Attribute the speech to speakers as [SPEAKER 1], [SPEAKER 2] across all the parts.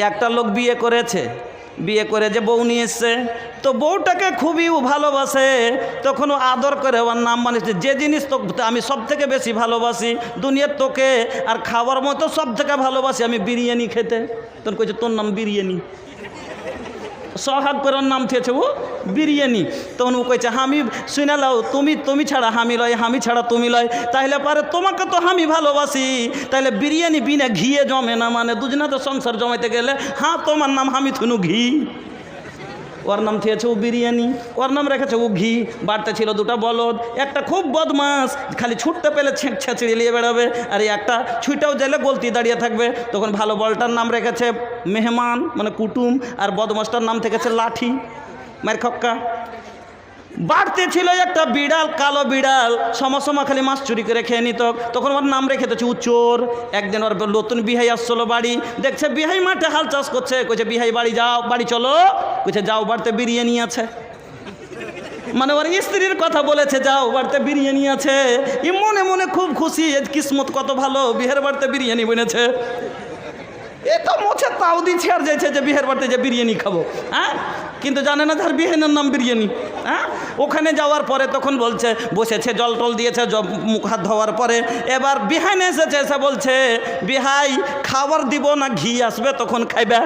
[SPEAKER 1] একটা লোক বিয়ে করেছে, বিয়ে করে যে বউ নিয়ে এসছে, তো বউটাকে খুবই ভালোবাসে, তখন ও আদর করে ওর নাম বানিয়েছে, যে জিনিস তো আমি সব থেকে বেশি ভালোবাসি দুনিয়ার তোকে, আর খাওয়ার মতো সব থেকে ভালোবাসি আমি বিরিয়ানি খেতে। তখন কইছে তোর নাম বিরিয়ানি, সোহাগ করে ওর নাম থেয়েছে ও বিরিয়ানি। তখন ও কইছে হামি শুনে লাও, তুমি ছাড়া হামি লয়, হামি ছাড়া তুমি লয়, তাহলে পারে তোমাকে তো আমি ভালোবাসি, তাহলে বিরিয়ানি বিনা ঘিয়ে জমে না, মানে দুজনা তো সংসার জমাইতে গেলে হ্যাঁ তোমার নাম হামি থুনু ঘি, ওর নাম থেয়েছে ও বিরিয়ানি, ওর নাম রেখেছে ও ঘি। বাড়তে ছিল দুটা বলদ, একটা খুব বদমাস, খালি ছুটতে পেলে ছেঁচড়ে নিয়ে বেড়াবে, আর একটা ছুটাও গেলে গলতি দাঁড়িয়ে থাকবে। তখন ভালো বলটার নাম রেখেছে মেহমান মানে কুটুম, আর বদমাসটার নাম থেকেছে লাঠি মার খক্কা। বাড়তে ছিল একটা বিড়াল, কালো বিড়াল, সময় খালি মাছ চুরি করে খেয়ে নিত, তখন ওর নাম রেখে দিয়েছে চোর। একদিন ওর নতুন বিহাই আসছিল বাড়ি, দেখছে বিহাই মাঠে হাল চাষ করছে, কইছে বিহাই বাড়ি যাও, বাড়ি চলো, কইছে যাও বাড়িতে বিরিয়ানি আছে, মানে ওর স্ত্রীর কথা বলেছে যাও বাড়িতে বিরিয়ানি আছে। ই মনে মনে খুব খুশি, কিসমত কত ভালো, বিহের বাড়িতে বিরিয়ানি বনেছে। এ তো মোছে তাও দিচ্ছে আর যাইছে যে বিহের বাড়িতে যে বিরিয়ানি খাবো, হ্যাঁ, কিন্তু জানে না তার বিহাইনের নাম বিরিয়ানি। হ্যাঁ, ওখানে যাওয়ার পরে তখন বলছে, বসেছে জল টল দিয়েছে, মুখ হাত ধোয়ার পরে এবার বিহাইনে এসেছে, এসে বলছে বিহাই খাবার দিব না ঘি আসবে তখন খাইবে,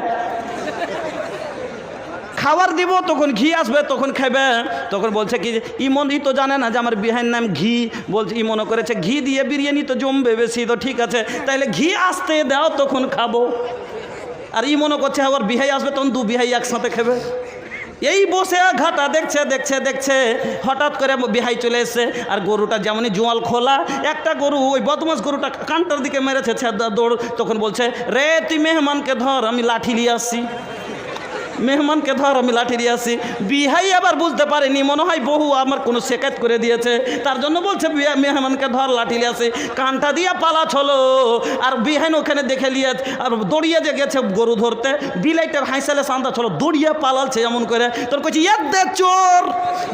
[SPEAKER 1] খাবার দিব তখন ঘি আসবে তখন খাইবে। তখন বলছে কি ই তো জানে না যে আমার বিহাইয়ের নাম ঘি, বলছে ই মনে করেছে ঘি দিয়ে বিরিয়ানি তো জমবে বেশি, তো ঠিক আছে তাইলে ঘি আসতে দাও তখন খাবো। আর ই মনে করছে আবার বিহাই আসবে তখন দু বিহাই একসাথে খাবে। এই বসে ঘাটা দেখছে দেখছে দেখছে, হঠাৎ করে বিহাই চলে এসছে, আর গরুটা যেমনই জোয়াল খোলা, একটা গরু ওই বদমাস গরুটা কানটার দিকে মেরেছে দৌড়। তখন বলছে রে তুই মেহমানকে ধর, আমি লাঠি নিয়ে আসছি, মেহমানকে ধর আমি লাঠি দিয়ে আসি। বিহাই আবার বুঝতে পারেনি, মনে হয় বহু আমার কোনো শেকায়ত করে দিয়েছে, তার জন্য বলছে মেহমানকে ধর লাঠি নিয়ে আসি, কানটা দিয়ে পালা ছলো। আর বিহাইন ওখানে দেখে নিয়ে আর দড়িয়ে যে গেছে গরু ধরতে, বিলাইটা হাইসালে সান্দা ছলো, দড়িয়ে পালালছে এমন করে। তোর কইছি দে চোর,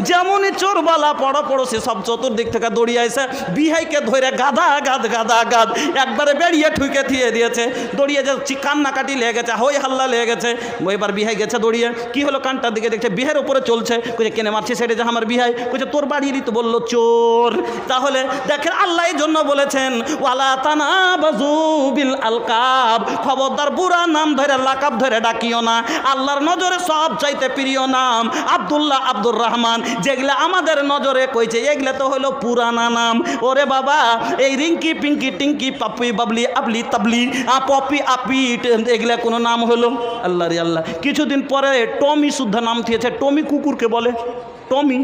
[SPEAKER 1] যেমনই চোর বালা পড়োশি সব চতুর্দিক থেকে দড়িয়ে আসে, বিহাইকে ধরে গাদা গাদ গাদা গাদ একবারে বেরিয়ে ঠুকে থিয়ে দিয়েছে, দড়িয়ে যে কান্না কাটি লেগে গেছে, হই হাল্লা লেগে গেছে। এবার বিহাই গেছে দড়িয়ে, কি হলো কানটার দিকে দেখছে বিহার উপরে চলছে, কইছে কেনে মারছে সেটা যে আমার বিহাই, কইছে তোর বাড়িরই তো, বললো চোর। তাহলে দেখেন আল্লাহ এই জন্য বলেছেন ওয়ালা তানাবাজু বিল আলকাব, খবরদার বুড়া নাম ধরে লাকাব ধরে ডাকিও না। আল্লাহর নজরে সব চাইতে প্রিয় নাম আব্দুল্লাহ, আব্দুর রহমান, যেগুলা আমাদের নজরে কইছে এগুলা তো হলো পুরানা নাম। ওরে বাবা এই রিঙ্কি পিঙ্কি টিঙ্কি পাপি বাবলি আবলি তাবলি পপি আপি এগুলা কোনো নাম হলো? আল্লাহ রে আল্লাহ। কিছুদিন পরে টমি শুদ্ধ নাম দিয়েছে, টমি কুকুরকে বলে টমি।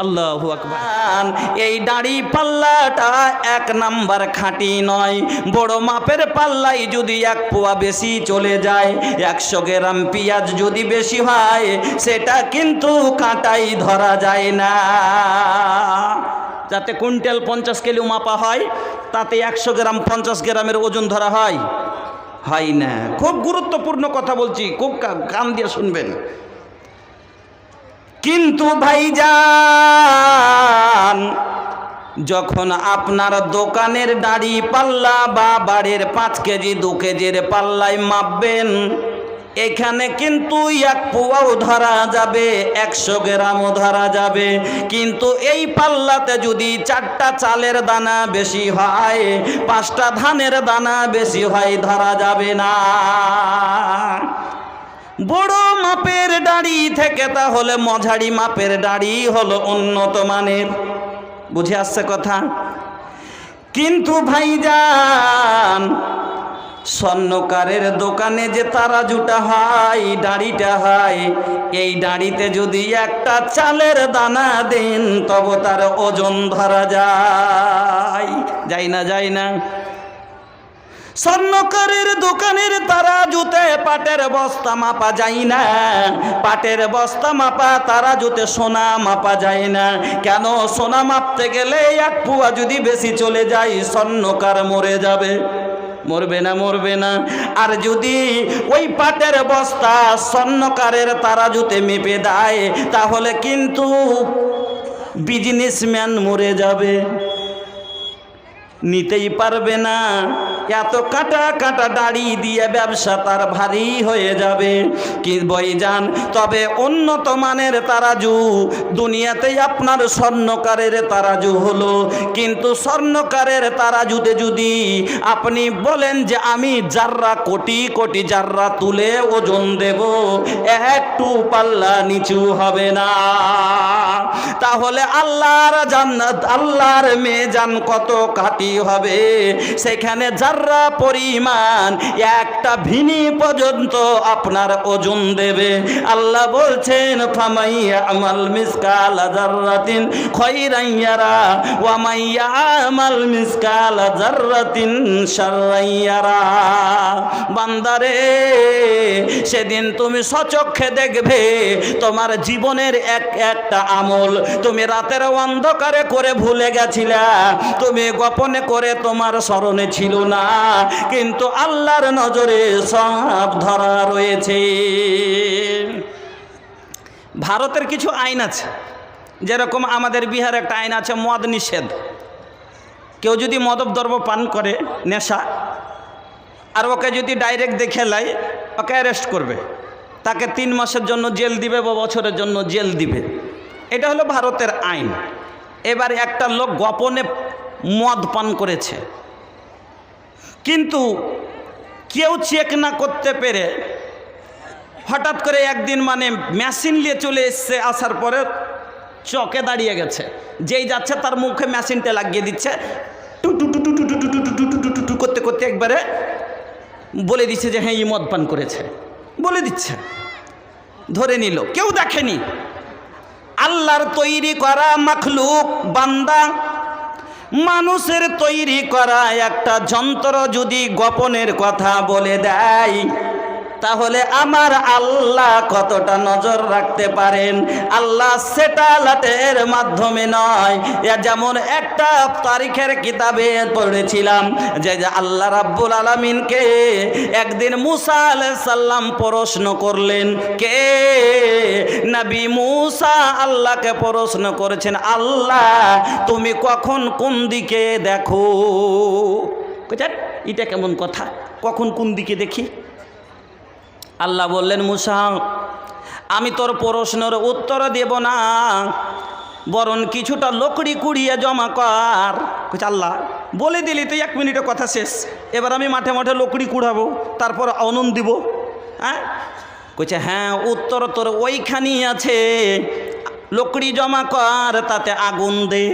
[SPEAKER 1] আল্লাহু আকবার। এই দাড়ি পাল্লাটা এক নাম্বার খাঁটি নয়, বড় মাপের পাল্লাই যদি এক পোয়া বেশি চলে যায়, 100 গ্রাম পেঁয়াজ যদি বেশি হয় সেটা কিন্তু কাঁটাই ধরা যায় না। যাতে কুইন্টাল 50 কিলো মাপা হয়, তাতে 100 গ্রাম 50 গ্রামের ওজন ধরা হয় হয় না। খুব গুরুত্বপূর্ণ কথা বলছি, খুব কান দিয়ে শুনবেন। কিন্তু ভাইজান যখন আপনার দোকানের দাড়ি পাল্লা বা বাড়ির 5 কেজি 2 কেজির পাল্লায় মাপবেন, এখানে কিন্তু 1 পোয়াও ধরা যাবে, 100 গ্রামও ধরা যাবে। কিন্তু এই পাল্লাতে যদি 4টা চালের দানা বেশি হয়, 5টা ধানের দানা বেশি হয়, ধরা যাবে না। বড় মাপের দাড়ি থেকে তাহলে মঝারি মাপের দাড়ি হলো উন্নত মানের। বুঝে আসছে কথা? কিন্তু ভাইজান স্বর্ণকারের দোকানে যে তারাজুটা হয়, দাড়িটা হয়, এই দাড়িতে যদি একটা চালের দানা দেন তবে তার ওজন ধরা যায়, যায় না? যায় না? স্বর্ণকারের দোকানের তারাজুতে পাটের বস্তা মাপা যায় না, পাটের বস্তা মাপা তারাজুতে সোনা মাপা যায় না। কেন? সোনা মাপতে গেলে 1 পোয়া যদি বেশি চলে যায় স্বর্ণকার মরে যাবে। মরবে না? মরবে না। আর যদি ওই পাটের বস্তা স্বর্ণকারের তারাজুতে মেপে দেয় তাহলে কিন্তু বিজনেসম্যান মরে যাবে, নিতেই পারবে না। এত কাটা কাটা দাড়ি দিয়ে ব্যবসা তার ভারী হয়ে যাবে। কি ভাইজান, তবে উন্নত মানের তারাজু দুনিয়াতে আপনার স্বর্ণকারের তারাজু হলো, কিন্তু স্বর্ণকারের তারাজুতে যদি আপনি বলেন যে আমি জাররা কোটি কোটি জাররা তুলে ওজন দেব, একটু পাল্লা নিচু হবে না। তাহলে আল্লাহর জান্নাত, আল্লাহর মেজান কত কাটি হবে, সেখানে জাররা পরিমাণ একটা ভিনি পর্যন্ত আপনার ওজন দেবে। আল্লাহ বলছেন ফামাইয়া আমাল মিসকাল জাররাতিন খায়রান ইয়ারা ওয়া মাইয়া আমাল মিসকাল জাররাতিন শাররান ইয়ারা। বান্দারে, সেদিন তুমি সচক্ষে দেখবে তোমার জীবনের একটা আমল তুমি রাতের অন্ধকারে করে ভুলে গেছিলা, তুমি গোপনে করে তোমার স্মরণে ছিল না, কিন্তু আল্লাহর নজরে সব ধরা রয়েছে। ভারতের কিছু আইন আছে, যেরকম আমাদের বিহারে একটা আইন আছে মদ নিষেধ। কেউ যদি মদদ্রব্য পান করে নেশা, আর ওকে যদি ডাইরেক্ট দেখে লাই, ওকে অ্যারেস্ট করবে, তাকে 3 মাসের জন্য জেল দিবে বা বছরের জন্য জেল দিবে। এটা হলো ভারতের আইন। এবার একটা লোক গোপনে মদ পান করেছে, কিন্তু কেউ চেক না করতে পেরে হঠাৎ করে একদিন মানে মেশিন নিয়ে চলে এসছে, আসার পরে চকে দাঁড়িয়ে গেছে, যেই যাচ্ছে তার মুখে মেশিনটা লাগিয়ে দিচ্ছে, টু টু টু টু টু টু টু টু টু টু টু করতে করতে একবারে বলে দিচ্ছে যে হ্যাঁ ই মদ পান করেছে, বলে দিচ্ছে, ধরে নিল, কেউ দেখেনি। আল্লাহর তৈরি করা মাখলুক বান্দা, মানুষের তৈরি করা একটা যন্ত্র যদি গোপনের কথা বলে দেয়, তাহলে আমার আল্লাহ কতটা নজর রাখতে পারেন। আল্লাহ স্যাটেলাইটের মাধ্যমে নয়, যেমন একটা তারিখের কিতাবে পড়েছিলাম যে আল্লাহ রাব্বুল আলামিনকে একদিন মুসা আলাইহিস সালাম প্রশ্ন করলেন। কে? নবী মুসা আল্লাহকে প্রশ্ন করেছেন, আল্লাহ তুমি কখন কোন দিকে দেখো? এটা কেমন কথা, কখন কোন দিকে দেখি? আল্লাহ বললেন, মুসা আমি তোর প্রশ্নের উত্তর দেব না, বরং কিছুটা লকড়ি কুড়িয়ে জমা কর। আল্লাহ বলে দিলি তো 1 মিনিটে কথা শেষ, এবার আমি মাঠে মাঠে লকড়ি কুড়াবো, তারপর আনন্দ দিব? হ্যাঁ, কইছে হ্যাঁ উত্তর তোর ওইখানেই আছে, লকড়ি জমা কর, তাতে আগুন দে।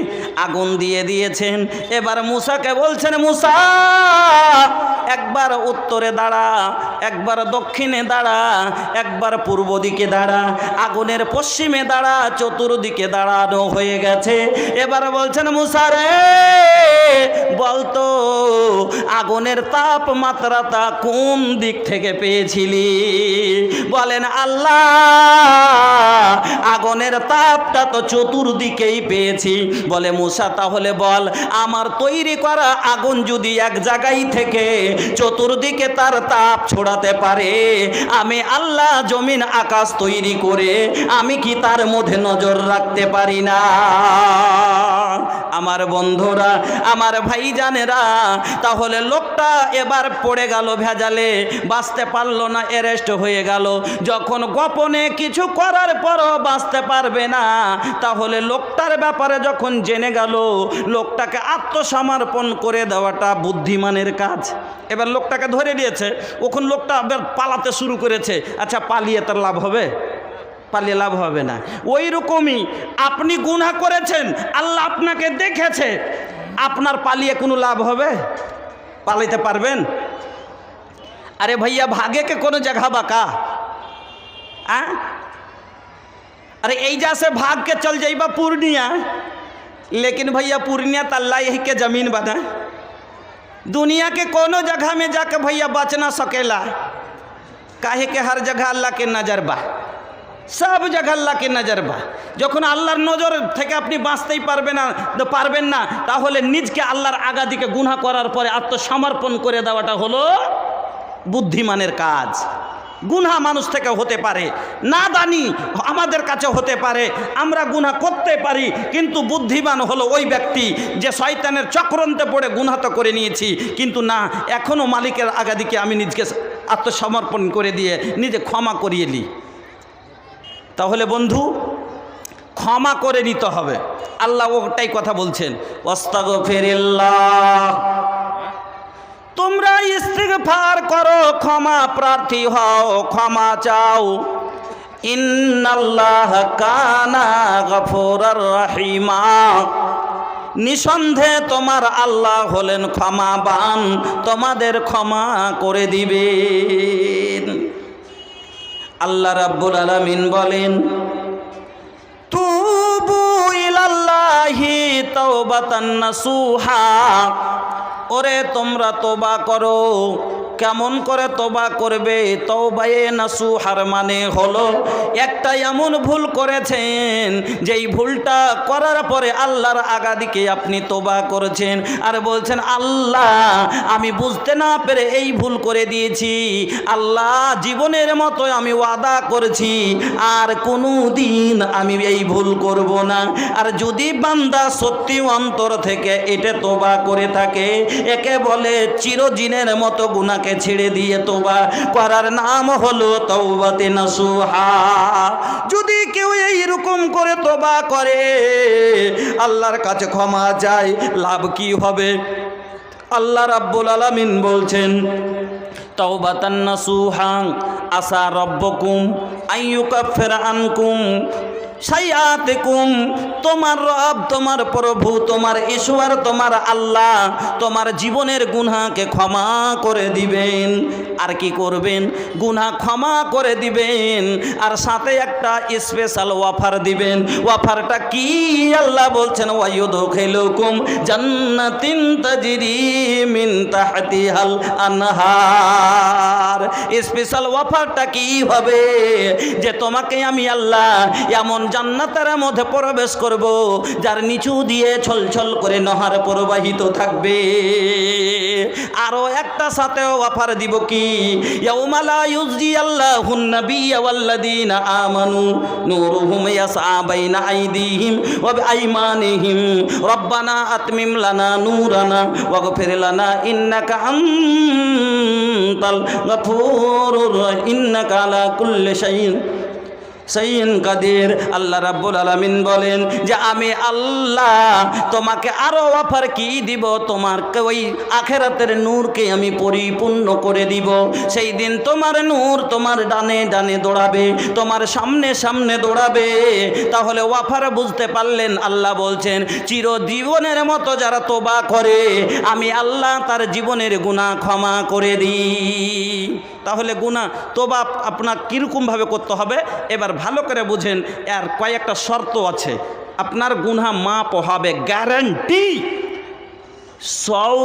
[SPEAKER 1] আগুন দিয়ে দিয়েছেন। এবার মুসাকে বলছেন, মুসা একবার উত্তরে দাঁড়া, একবার দক্ষিণে দাঁড়া, একবার পূর্ব দিকে দাঁড়া, আগুনের পশ্চিমে দাঁড়া, চতুর্দিকে দাঁড়ানো হয়ে গেছে। এবার বলছেন, মুসা রে বলতো আগুনের তাপমাত্রাটা কোন দিক থেকে পেয়েছিলি? বলেন, আল্লাহ আগুনের তাপটা তো চতুর্দিকেই পেয়েছি। বলে, মুসা তাহলে বল, আমার তৈরি করা আগুন যদি এক জায়গায় থেকে চতুর্দিকে তার তাপ ছড়াতে পারে, আমি আল্লাহ জমিন আকাশ তৈরি করে আমি কি তার মধ্যে নজর রাখতে পারি না? আমার বন্ধুরা, আমার ভাইজানেরা, তাহলে লোকটা এবার পড়ে গেল ভেজালে, বাঁচতে পারলো না, অ্যারেস্ট হয়ে গেল। যখন গোপনে কিছু করার পরও বাঁচতে পারবে না, তাহলে লোকটার ব্যাপারে যখন জেনে গেল, লোকটাকে আত্মসমর্পণ করে দেওয়াটা বুদ্ধিমানের কাজ। এবার লোকটাকে ধরে নিয়েছে, ওখান লোকটা আবার পালাতে শুরু করেছে। আচ্ছা, পালিয়ে তার লাভ হবে? পালিয়ে লাভ হবে না। ওই রকমই আপনি গুনাহ করেছেন, আল্লাহ আপনাকে দেখেছে, আপনার পালিয়ে কোনো লাভ হবে? পালাইতে পারবেন? अरे भैया भागे के कोनो जगह बाका? अरे ऐजा से भाग के चल जाइबा पूर्णिया, लेकिन भैया पूर्णिया तल्ला यही के जमीन बना, दुनिया के कोनो जगह में जाके भैया बच ना सकेला। काहे के हर जगह अल्लाह के नजर बा, सब जगह अल्लाह के नजर बा। যখন আল্লাহর নজর থেকে আপনি বাঁচতেই পারবেন না, তাহলে নিজকে আল্লাহর আগা দিকে গুনাহ করার পরে আত্মসমর্পণ করে দেওয়াটা হলো বুদ্ধিমানের কাজ। গুনাহ মানুষ থেকে হতে পারে, নাদানি আমাদের কাছে হতে পারে, আমরা গুনাহ করতে পারি, কিন্তু বুদ্ধিমান হলো ওই ব্যক্তি যে শয়তানের চক্রান্তে পড়ে গুনাহ তো করে নিয়েছি, কিন্তু না, এখনও মালিকের আগাদিকে আমি নিজকে আত্মসমর্পণ করে দিয়ে নিজে ক্ষমা করিয়ে নিই। তাহলে বন্ধু, ক্ষমা করে নিতে হবে। আল্লাহ ওটাই কথা বলছেন, আস্তাগফিরুল্লাহ, তোমরা ইস্তিগফার করো, ক্ষমা প্রার্থী হও, ক্ষমা চাও। ইন্নাল্লাহ কানা গফুরার রহিমা, নিঃসন্দেহে তোমার আল্লাহ হলেন ক্ষমাবান, তোমাদের ক্ষমা করে দিবেন। আল্লাহ রাব্বুল আলামিন বলেন, তুবু ইলাল্লাহি তাওবাতান নাসুহা, ওরে তোমরা তোবা করো। কেমন করে তোবা করবে? তওবায়ে নাসুহার মানে হলো একটা এমন ভুল করেছেন যেই ভুলটা করার পরে আল্লাহর আগাদিকে আপনি তোবা করেছেন আর বলছেন, আল্লাহ আমি বুঝতে না পেরে এই ভুল করে দিয়েছি, আল্লাহ জীবনের মতো আমি ওয়াদা করেছি আর কোনো দিন আমি এই ভুল করব না। আর যদি বান্দা সত্যি অন্তর থেকে এটা তোবা করে থাকে, একে বলে চিরদিনের মতো গুনাহকে ছেড়ে দিয়ে তোবা করার নাম হলো তাওবাতে নাসুহা। যদি কেউ এইরকম করে তোবা করে, আল্লাহর কাছে ক্ষমা চায়, লাভ কি হবে? আল্লাহ রাব্বুল আলামিন বলছেন, তাওবাতান নাসুহা আসা রব্বকুম আইয়ুকাফিরা আনকুম সাইয়াতিকুম, তোমার রব, তোমার প্রভু, তোমার ঈশ্বর, তোমার আল্লাহ তোমার জীবনের গুনাহকে ক্ষমা করে দিবেন। আর কি করবেন? গুনাহ ক্ষমা করে দিবেন, আর সাথে একটা স্পেশাল অফার দিবেন। অফারটা কি? আল্লাহ বলছেন, ওয়ায়ুদখিলুকুম জান্নাতিন তাজরি মিন তাহতিহাল আনহার। স্পেশাল অফারটা কি হবে? যে তোমাকে আমি আল্লাহ এমন জান্নাতের মধ্যে প্রবেশ করব যার নিচু দিয়ে ছলছল করে নহর প্রবাহিত থাকবে। আরো একটা সাথে অফার দিব কি? ইয়াউমা লা ইউজি আল্লাহুন নাবিয়্যা ওয়াল্লাযীনা আমানু নূরুহুম ইয়াসআ বাইনা আইদিহিম ওয়া বিআইমানিহিম রব্বানা আতমিম লানা নূরানা ওয়াগফির লানা ইন্নাকা আনতাল গফুরুর রহিম ইন্নাকা আলা কুল্লি শাইইন কাদির। আল্লাহ রাব্বুল আলামিন বলেন যে আমি আল্লাহ তোমাকে আরো অফার কি দিব? তোমার ওই আখিরাতের নূরকে আমি পরিপূর্ণ করে দিব। সেই দিন তোমার নূর তোমার ডানে ডানে দৌড়াবে, তোমার সামনে সামনে দৌড়াবে। তাহলে অফার বুঝতে পারলেন? আল্লাহ বলছেন, চিরজীবনের মতো যারা তোবা করে আমি আল্লাহ তার জীবনের গুনাহ ক্ষমা করে দিই। তাহলে গুনাহ তোবা আপনার কীরকমভাবে করতে হবে এবার ভালো করে বুঝেন। এর কয়েকটা শর্ত আছে, আপনার গুনাহ মাপ হবে, গ্যারান্টি। 100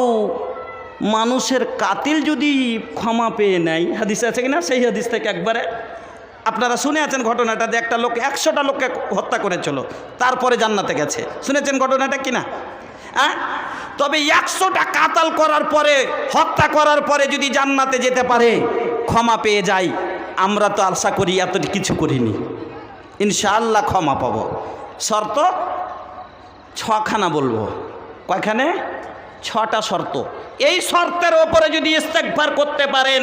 [SPEAKER 1] মানুষের কাতিল যদি ক্ষমা পেয়ে নেয়, হাদিস আছে কিনা, সেই হাদিস থেকে একবারে আপনারা শুনে আছেন ঘটনাটা, যে একটা লোক 100টা লোককে হত্যা করেছিল, তারপরে জান্নাতে গেছে। শুনেছেন ঘটনাটা কিনা? তবে 100টা কাতাল করার পরে, হত্যা করার পরে যদি জান্নাতে যেতে পারে, ক্ষমা পেয়ে যাই, আমরা তো আশা করি এত কিছু করিনি, ইনশাআল্লাহ ক্ষমা পাবো। শর্ত 6খানা বলবো। কয়খানে? 6টা শর্ত। এই শর্তের ওপরে যদি ইস্তেগফার করতে পারেন,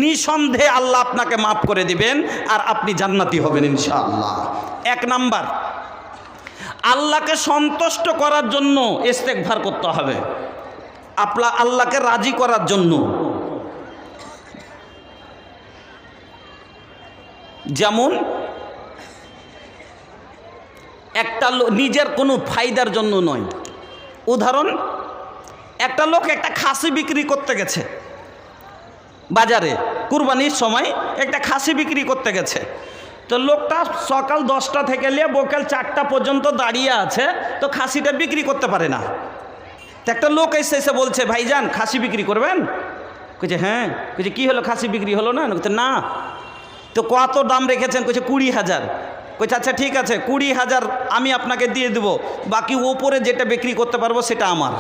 [SPEAKER 1] নিঃসন্দেহে আল্লাহ আপনাকে মাফ করে দিবেন আর আপনি জান্নাতি হবেন ইনশাআল্লাহ। 1 নাম্বার, আল্লাহকে সন্তুষ্ট করার জন্য ইস্তেগফার করতে হবে, আল্লাহকে রাজি করার জন্য। যেমন একটা নিজের কোনো ফায়দার জন্য নয়। উদাহরণ, একটা লোক একটা খাসি বিক্রি করতে গেছে বাজারে, কুরবানির সময় একটা খাসি বিক্রি করতে গেছে। তো লোকটা সকাল 10টা থেকে নিয়ে বিকেল 4টা পর্যন্ত দাঁড়িয়ে আছে, তো খাসিটা বিক্রি করতে পারে না। তো একটা লোক এসে বলছে, ভাইজান খাসি বিক্রি করবেন? কইছে হ্যাঁ। কইছে কি হলো, খাসি বিক্রি হলো না? কইছে না। তো কত দাম রেখেছেন? কইছে 20,000। কইছে আচ্ছা ঠিক আছে, 20,000 আমি আপনাকে দিয়ে দেবো, বাকি ওপরে যেটা বিক্রি করতে পারবো সেটা আমার।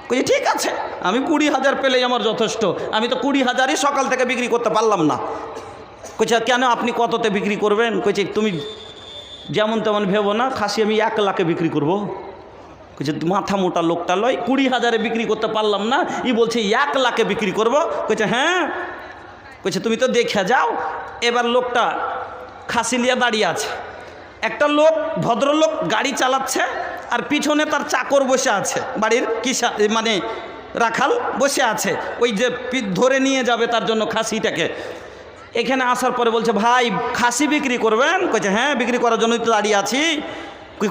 [SPEAKER 1] কইছে ঠিক আছে, আমি 20,000 পেলেই আমার যথেষ্ট, আমি তো 20,000ই সকাল থেকে বিক্রি করতে পারলাম না। কইছে কেন আপনি কততে বিক্রি করবেন? কইছে তুমি যেমন তেমন ভেবো না, খাসি আমি 1 লাখে বিক্রি করব। কইছে মাথা মোটা লোকটা লয়, 20,000-এ বিক্রি করতে পারলাম না, ই বলছে 1 লাখে বিক্রি করব। কইছে হ্যাঁ। কইছে তুমি তো দেখে যাও। এবার লোকটা খাসি নিয়ে দাঁড়িয়ে আছে, একটা লোক ভদ্রলোক গাড়ি চালাচ্ছে আর পিছনে তার চাকর বসে আছে, বাড়ির মানে রাখাল বসে আছে, ওই যে ধরে নিয়ে যাবে তার জন্য খাসিটাকে। এখানে আসার পরে বলছে ভাই খাসি বিক্রি করবেন? কইছে হ্যাঁ বিক্রি করার জন্যই তো দাঁড়িয়ে আছি।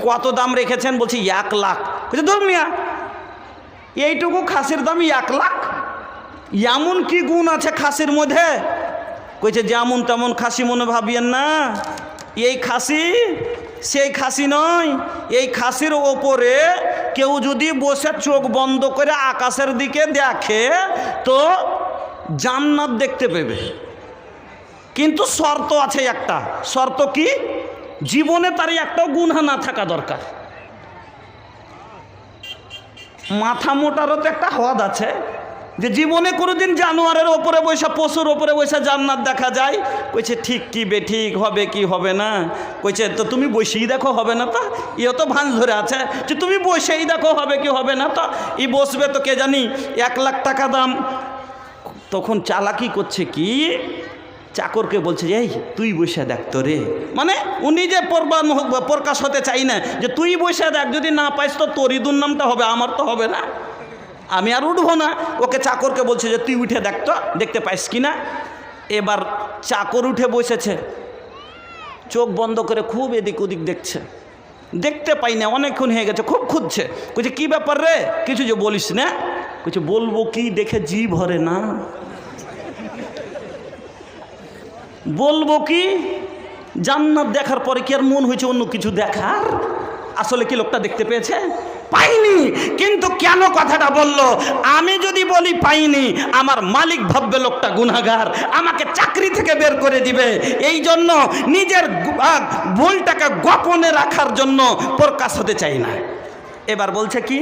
[SPEAKER 1] কত দাম রেখেছেন? বলছি 1 লাখ। কইছে ধর মিয়া, এইটুকু খাসির দাম 1 লাখ? এমন কি গুণ আছে খাসির মধ্যে? কইছে যেমন তেমন খাসি মনে ভাবিয়েন না, এই খাসি সেই খাসি নয়। এই খাসির ওপরে কেউ যদি বসে চোখ বন্ধ করে আকাশের দিকে দেখে তো জান্নাত দেখতে পাবে, কিন্তু শর্ত আছে একটা। শর্ত কি? জীবনে তার একটাও গুনাহ না থাকা দরকার। মাথা মোটারও তো একটা হদ আছে যে জীবনে কোনোদিন জানোয়ারের ওপরে বসে, পশুর ওপরে বসে জান্নাত দেখা যায়? কইছে ঠিক কি বেঠিক হবে কি হবে না? কইছে তো তুমি বসেই দেখো, হবে না তো? ইও তো ভাঁজ ধরে আছে যে তুমি বসেই দেখো হবে কি হবে না তো? ই বসবে তো কে জানি, 1 লাখ টাকা দাম। তখন চালাকি করছে কি, চাকরকে বলছে এই তুই বসে দেখ তো রে, মানে উনি যে প্রকাশ হতে চাই না যে তুই বসে দেখ, যদি না পাইস তো তোরই দুর্নামটা হবে, আমার তো হবে না, আমি আর উঠবো না। ওকে চাকরকে বলছে যে তুই উঠে দেখ তো, দেখতে পাইস কি না। এবার চাকর উঠে বসেছে, চোখ বন্ধ করে খুব এদিক ওদিক দেখছে, দেখতে পাই না, অনেকক্ষণ হয়ে গেছে, খুব খুঁজছে। কইছে কি ব্যাপার রে, কিছু যে বলিস না? কইছে বলবো কি, দেখে জি ভরে না। বলবো কি, জান্নাত দেখার পরে কি আর মন হয়েছে অন্য কিছু দেখার? আসলে কি লোকটা দেখতে পেয়েছে? পাইনি। কিন্তু কেন কথাটা বলল? আমি যদি বলি পাইনি, আমার মালিক ভাববে লোকটা গুনাহগার, আমাকে চাকরি থেকে বের করে দিবে। এই জন্য নিজের ভুলটাকে গোপনে রাখার জন্য প্রকাশ হতে চাই না। এবার বলছে কি,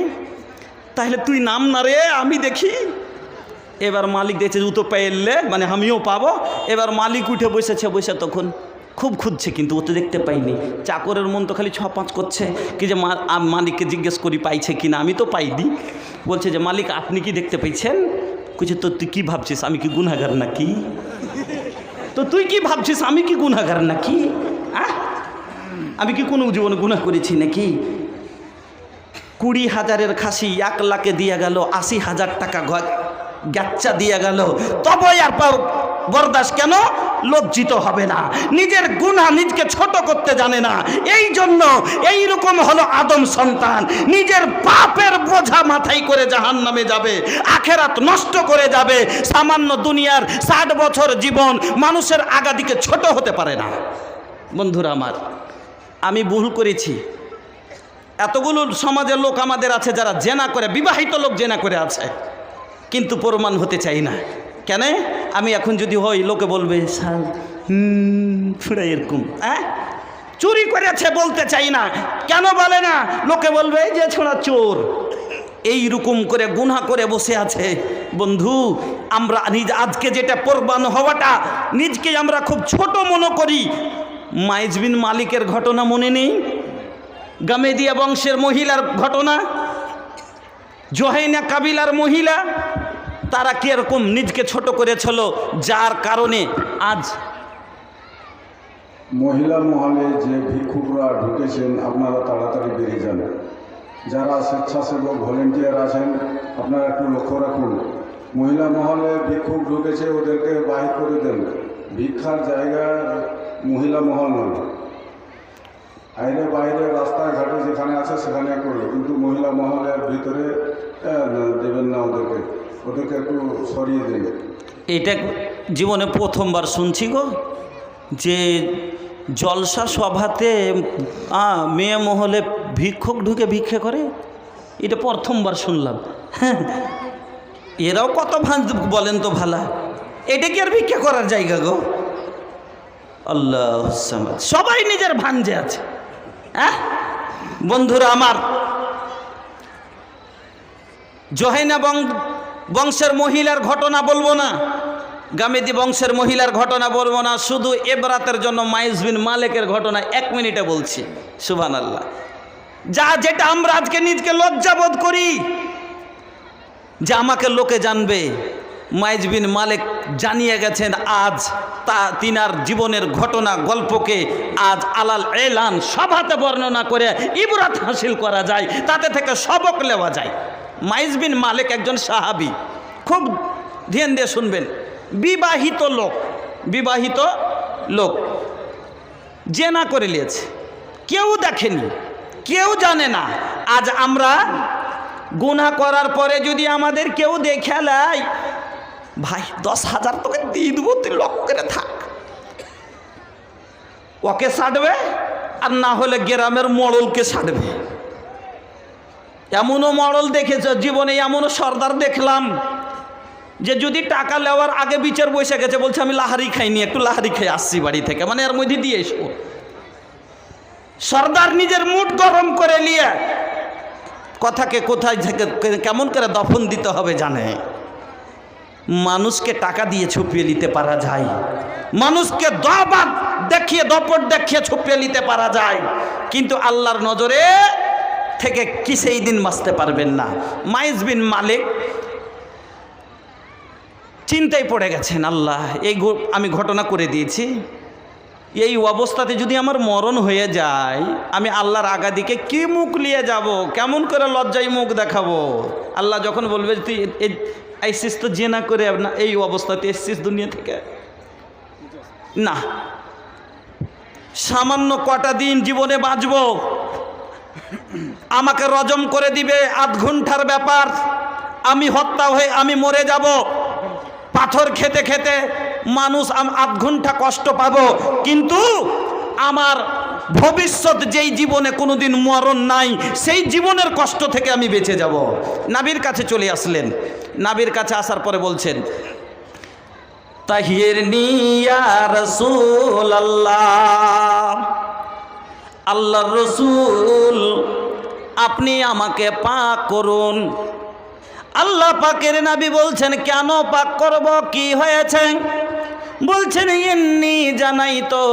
[SPEAKER 1] তাহলে তুই নাম না রে, আমি দেখি। এবার মালিক দেখছে ও তো পেলে, মানে আমিও পাবো। এবার মালিক উঠে বসেছে, বসে তখন খুব খুঁজছে কিন্তু ও তো দেখতে পাইনি। চাকরের মন তো খালি 6-5 করছে কি যে মালিককে জিজ্ঞেস করি পাইছে কি না, আমি তো পাইনি। বলছে যে মালিক আপনি কি দেখতে পাইছেন? কইছে তো তুই কি ভাবছিস আমি কি গুনাহগার নাকি? তো তুই কি ভাবছিস আমি কি গুনাহগার নাকি? আমি কি কোনো জীবনে গুনাহ করেছি নাকি? 20,000-এর খাসি 1 লাখে দিয়ে গেল, 80,000 টাকা গাচ্চা দিয়ে গেল, তবে আর বরদাস্ত কেন? লজ্জিত হবে না, নিজের গুনাহ নিজকে ছোট করতে জানে না। এই জন্য এইরকম হলো আদম সন্তান, নিজের পাপের বোঝা মাথায় করে জাহান্নামে যাবে, আখেরাত নষ্ট করে যাবে। সামান্য দুনিয়ার 60 বছর জীবন মানুষের আগাদিকে ছোট হতে পারে না। বন্ধুরা আমার, আমি ভুল করেছি। এতগুলো সমাজের লোক আমাদের আছে যারা জেনা করে, বিবাহিত লোক জেনা করে আছে, কিন্তু প্রমাণ হতে চাই না। কেন? আমি এখন যদি হই লোকে বলবে এরকম চুরি করেছে, বলতে চাই না। কেন বলে না? লোকে বলবে যে ছোড়া চোর। এইরকম করে গুনাহ করে বসে আছে। বন্ধু, আমরা আজকে যেটা প্রমাণ হওয়াটা, নিজকে আমরা খুব ছোট মনে করি। মাইজ বিন মালিকের ঘটনা মনে নেই? গামেদিয়া বংশের মহিলার ঘটনা, জোহাইনা কাবিলার মহিলা, তারা কিরকম নিজকে ছোট করেছিল, যার কারণে আজ
[SPEAKER 2] মহিলা মহলে যে ভিক্ষুকরা ঢুকেছেন, আপনারা তাড়াতাড়ি বেরিয়ে যান। যারা স্বেচ্ছাসেবক ভলেন্টিয়ার আছেন আপনারা একটু লক্ষ্য রাখুন। মহিলা মহলে ভিক্ষুক ঢুকেছে, ওদেরকে বাহির করে দেন। ভিক্ষার জায়গা মহিলা মহল নয়, বাইরে বাইরে রাস্তাঘাটে যেখানে আছে সেখানে করবে, কিন্তু মহিলা মহলের ভিতরে দেবেন না ওদেরকে, ওদেরকে একটু সরিয়ে দিন।
[SPEAKER 1] এটা জীবনে প্রথমবার শুনছি গো, যে জলসা সভাতে মেয়ে মহলে ভিক্ষুক ঢুকে ভিক্ষে করে। এটা প্রথমবার শুনলাম। হ্যাঁ, এরাও কত ভাঁজ বলেন তো ভালা, এটা কি আর ভিক্ষা করার জায়গা গো? আল্লাহ, সবাই নিজের ভাঞ্জে আছে। হ্যাঁ বন্ধুরা আমার, জোহাইনা বংশের মহিলার ঘটনা বলবো না, গামেদি বংশের মহিলার ঘটনা বলবো না, শুধু এবরাতের জন্য মাইজ বিন মালিকের ঘটনা 1 মিনিটে বলছি। সুবহানাল্লাহ। যেটা আমরা আজকে নিজকে লজ্জাবোধ করি যে আমাকে লোকে জানবে, মাইজ বিন মালিক জানিয়ে গেছেন আজ তিনার জীবনের ঘটনা গল্পকে আজ আলাল এলান সভাতে বর্ণনা করে ইবরাত হাসিল করা যায়, তাতে থেকে সবক নেওয়া যায়। মাইজ বিন মালিক একজন সাহাবী, খুব ধ্যান দিয়ে শুনবেন। বিবাহিত লোক জেনা করে নিয়েছে, কেউ দেখেনি, কেউ জানে না। আজ আমরা গুনাহ করার পরে যদি আমাদের কেউ দেখে লাই, ভাই 10,000 তোকে দিয়ে দেবো, তুই লক করে থাক, ওকে ছাড়বে, আর না হলে গ্রামের মড়লকে ছাড়বে। এমনও মড়ল দেখেছ জীবনে, এমনও সর্দার দেখলাম যে যদি টাকা নেওয়ার আগে বিচার বসে গেছে, বলছে আমি লাহারি খাইনি, একটু লাহারি খেয়ে আসছি বাড়ি থেকে, মানে এর মধ্যে দিয়ে এসো। সর্দার নিজের মুড গরম করে নিয়ে কথাকে কোথায় থেকে কেমন করে দফন দিতে হবে জানে। মানুষকে টাকা দিয়ে ছুপিয়ে নিতে পারা যায়, মানুষকে দপট দেখিয়ে ছুপিয়ে নিতে পারা যায়, কিন্তু আল্লাহর নজরে থেকে কি সেই দিন বাঁচতে পারবেন না। মাইজ বিন মালিক চিন্তায় পড়ে গেছেন, আল্লাহ আমি ঘটনা করে দিয়েছি, এই অবস্থাতে যদি আমার মরণ হয়ে যায়, আমি আল্লাহর আগাদিকে কি মুখ নিয়ে যাব, কেমন করে লজ্জায় মুখ দেখাবো। আল্লাহ যখন বলবে তুই আইসিস তো জেনা করে না, এই অবস্থাতে এসছিস দুনিয়া থেকে, না সামান্য কটা দিন জীবনে বাঁচব, আমাকে রজম করে দিবে, 8 ঘন্টার ব্যাপার, আমি হত্যা হয়ে আমি মরে যাব, পাথর খেতে খেতে মানুষ 8 ঘন্টা কষ্ট পাবো, কিন্তু আমার ভবিষ্যৎ যেই জীবনে কোনোদিন মরণ নাই, সেই জীবনের কষ্ট থেকে আমি বেঁচে যাব। নবীর কাছে চলে আসলেন, নবীর কাছে আসার পরে বলছেন, তাহিরনি ইয়া রাসূলুল্লাহ, আল্লাহর রাসূল আপনি আমাকে পাক করুন। আল্লাহ পাকের নবী বলছেন, কেন পাক করব, কি হয়েছে? বলছেন, এমনি জানাই তো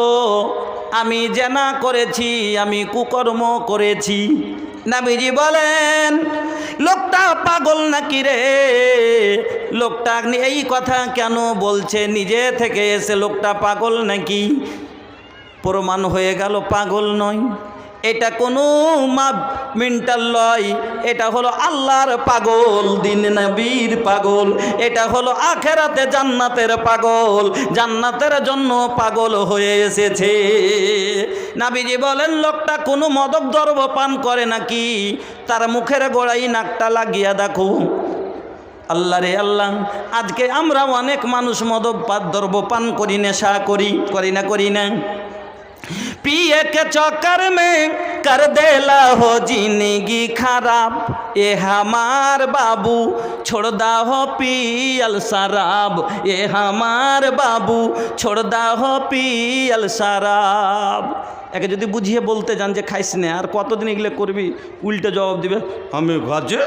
[SPEAKER 1] আমি জেনা করেছি, আমি কুকর্ম করেছি। নবীজি বলেন, লোকটা পাগল নাকি রে? লোকটা এই কথা কেন বলছে? নিজে থেকে এসে লোকটা পাগল নাকি? প্রমাণ হয়ে গেল পাগল নয়, এটা কোনো মেন্টাল নয়, এটা হলো আল্লাহর পাগল, দিন নবীর পাগল, এটা হলো আখেরাতে জান্নাতের পাগল, জান্নাতের জন্য পাগল হয়ে এসেছে। নবীজি বলেন, লোকটা কোনো মদক দ্রব্য পান করে নাকি? তার মুখের গোড়ায় নাকটা লাগিয়ে দেখো। আল্লাহ রে আল্লাহ, আজকে আমরা অনেক মানুষ দ্রব্য পান করি, নেশা করি না। पिए के चक्कर में कर देला हो जिंदगी खराब, ये हमार बाबू छोड़ दा हो पियल शराब, ये हमार बाबू छोड़ दा हो पियल शराब। একে যদি বুঝিয়ে বলতে যান যে খাইস না, আর কতদিন এগুলো করবি, উল্টে জবাব দিবে, আমি গাছে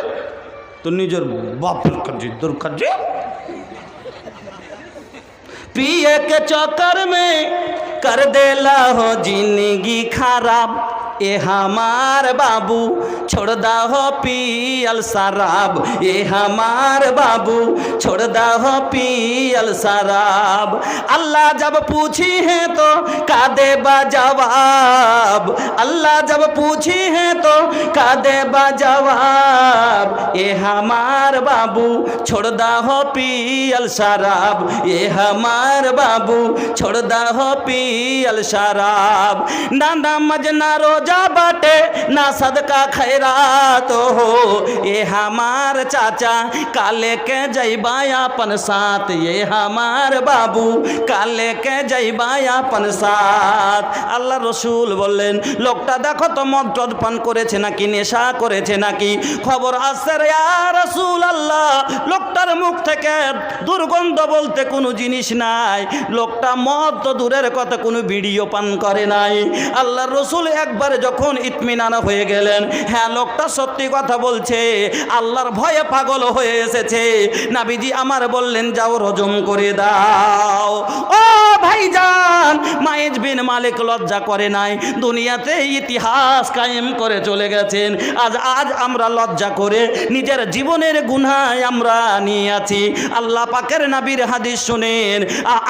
[SPEAKER 1] তো নিজের বাপের কাছে দরকার যে। पिए के चक्कर में कर देला हो जिंदगी खराब, ये हमार बाबू छोड़ दा हो पियल शराब, ये हमार बाबू छोड़ दा हो पियल शराब। अल्लाह जब पूछी है तो का दे जवाब, अल्लाह जब पूछी है तो का दे जवाब, ये हमार बाबू छोड़ दा हो पियल शराब, ये हमार बाबू छोड़ दा हो पियल शराब। ना नमाज ना रोजा बाटे, ना सदका खैरात हो, ये हमार चाचा काले के जैबा अपन साथ, ये हमार बाबू काले के जैबा अपन साथ। আল্লাহ রসুল বললেন, লোকটা দেখো তো মদ টদ পান করেছে নাকি, নেশা করেছে নাকি, খবর আসছে রে ইয়া রাসূলুল্লাহ। লোকটার মুখ থেকে দুর্গন্ধ বলতে কোনো জিনিস নাই, লোকটা মদ তো দূরের কথা কোনো বিড়িও পান করে নাই। আল্লাহর রসুল একবার যখন ইতমিনান হয়ে গেলেন, হ্যাঁ লোকটা সত্যি কথা বলছে, আল্লাহর ভয়ে পাগল হয়ে এসেছে। নবীজি আমার বললেন যাও রজম করে দাও। ও ভাইজান, মাইজ বিন মালিক লজ্জা করে নাই, দুনিয়াতে ইতিহাস কায়েম করে চলে গেছেন। আজ আমরা লজ্জা করে নিজের জীবনের গুনাহ আমরা নিয়ে আছি। আল্লাহ পাকের নবীর হাদিস শুনেন,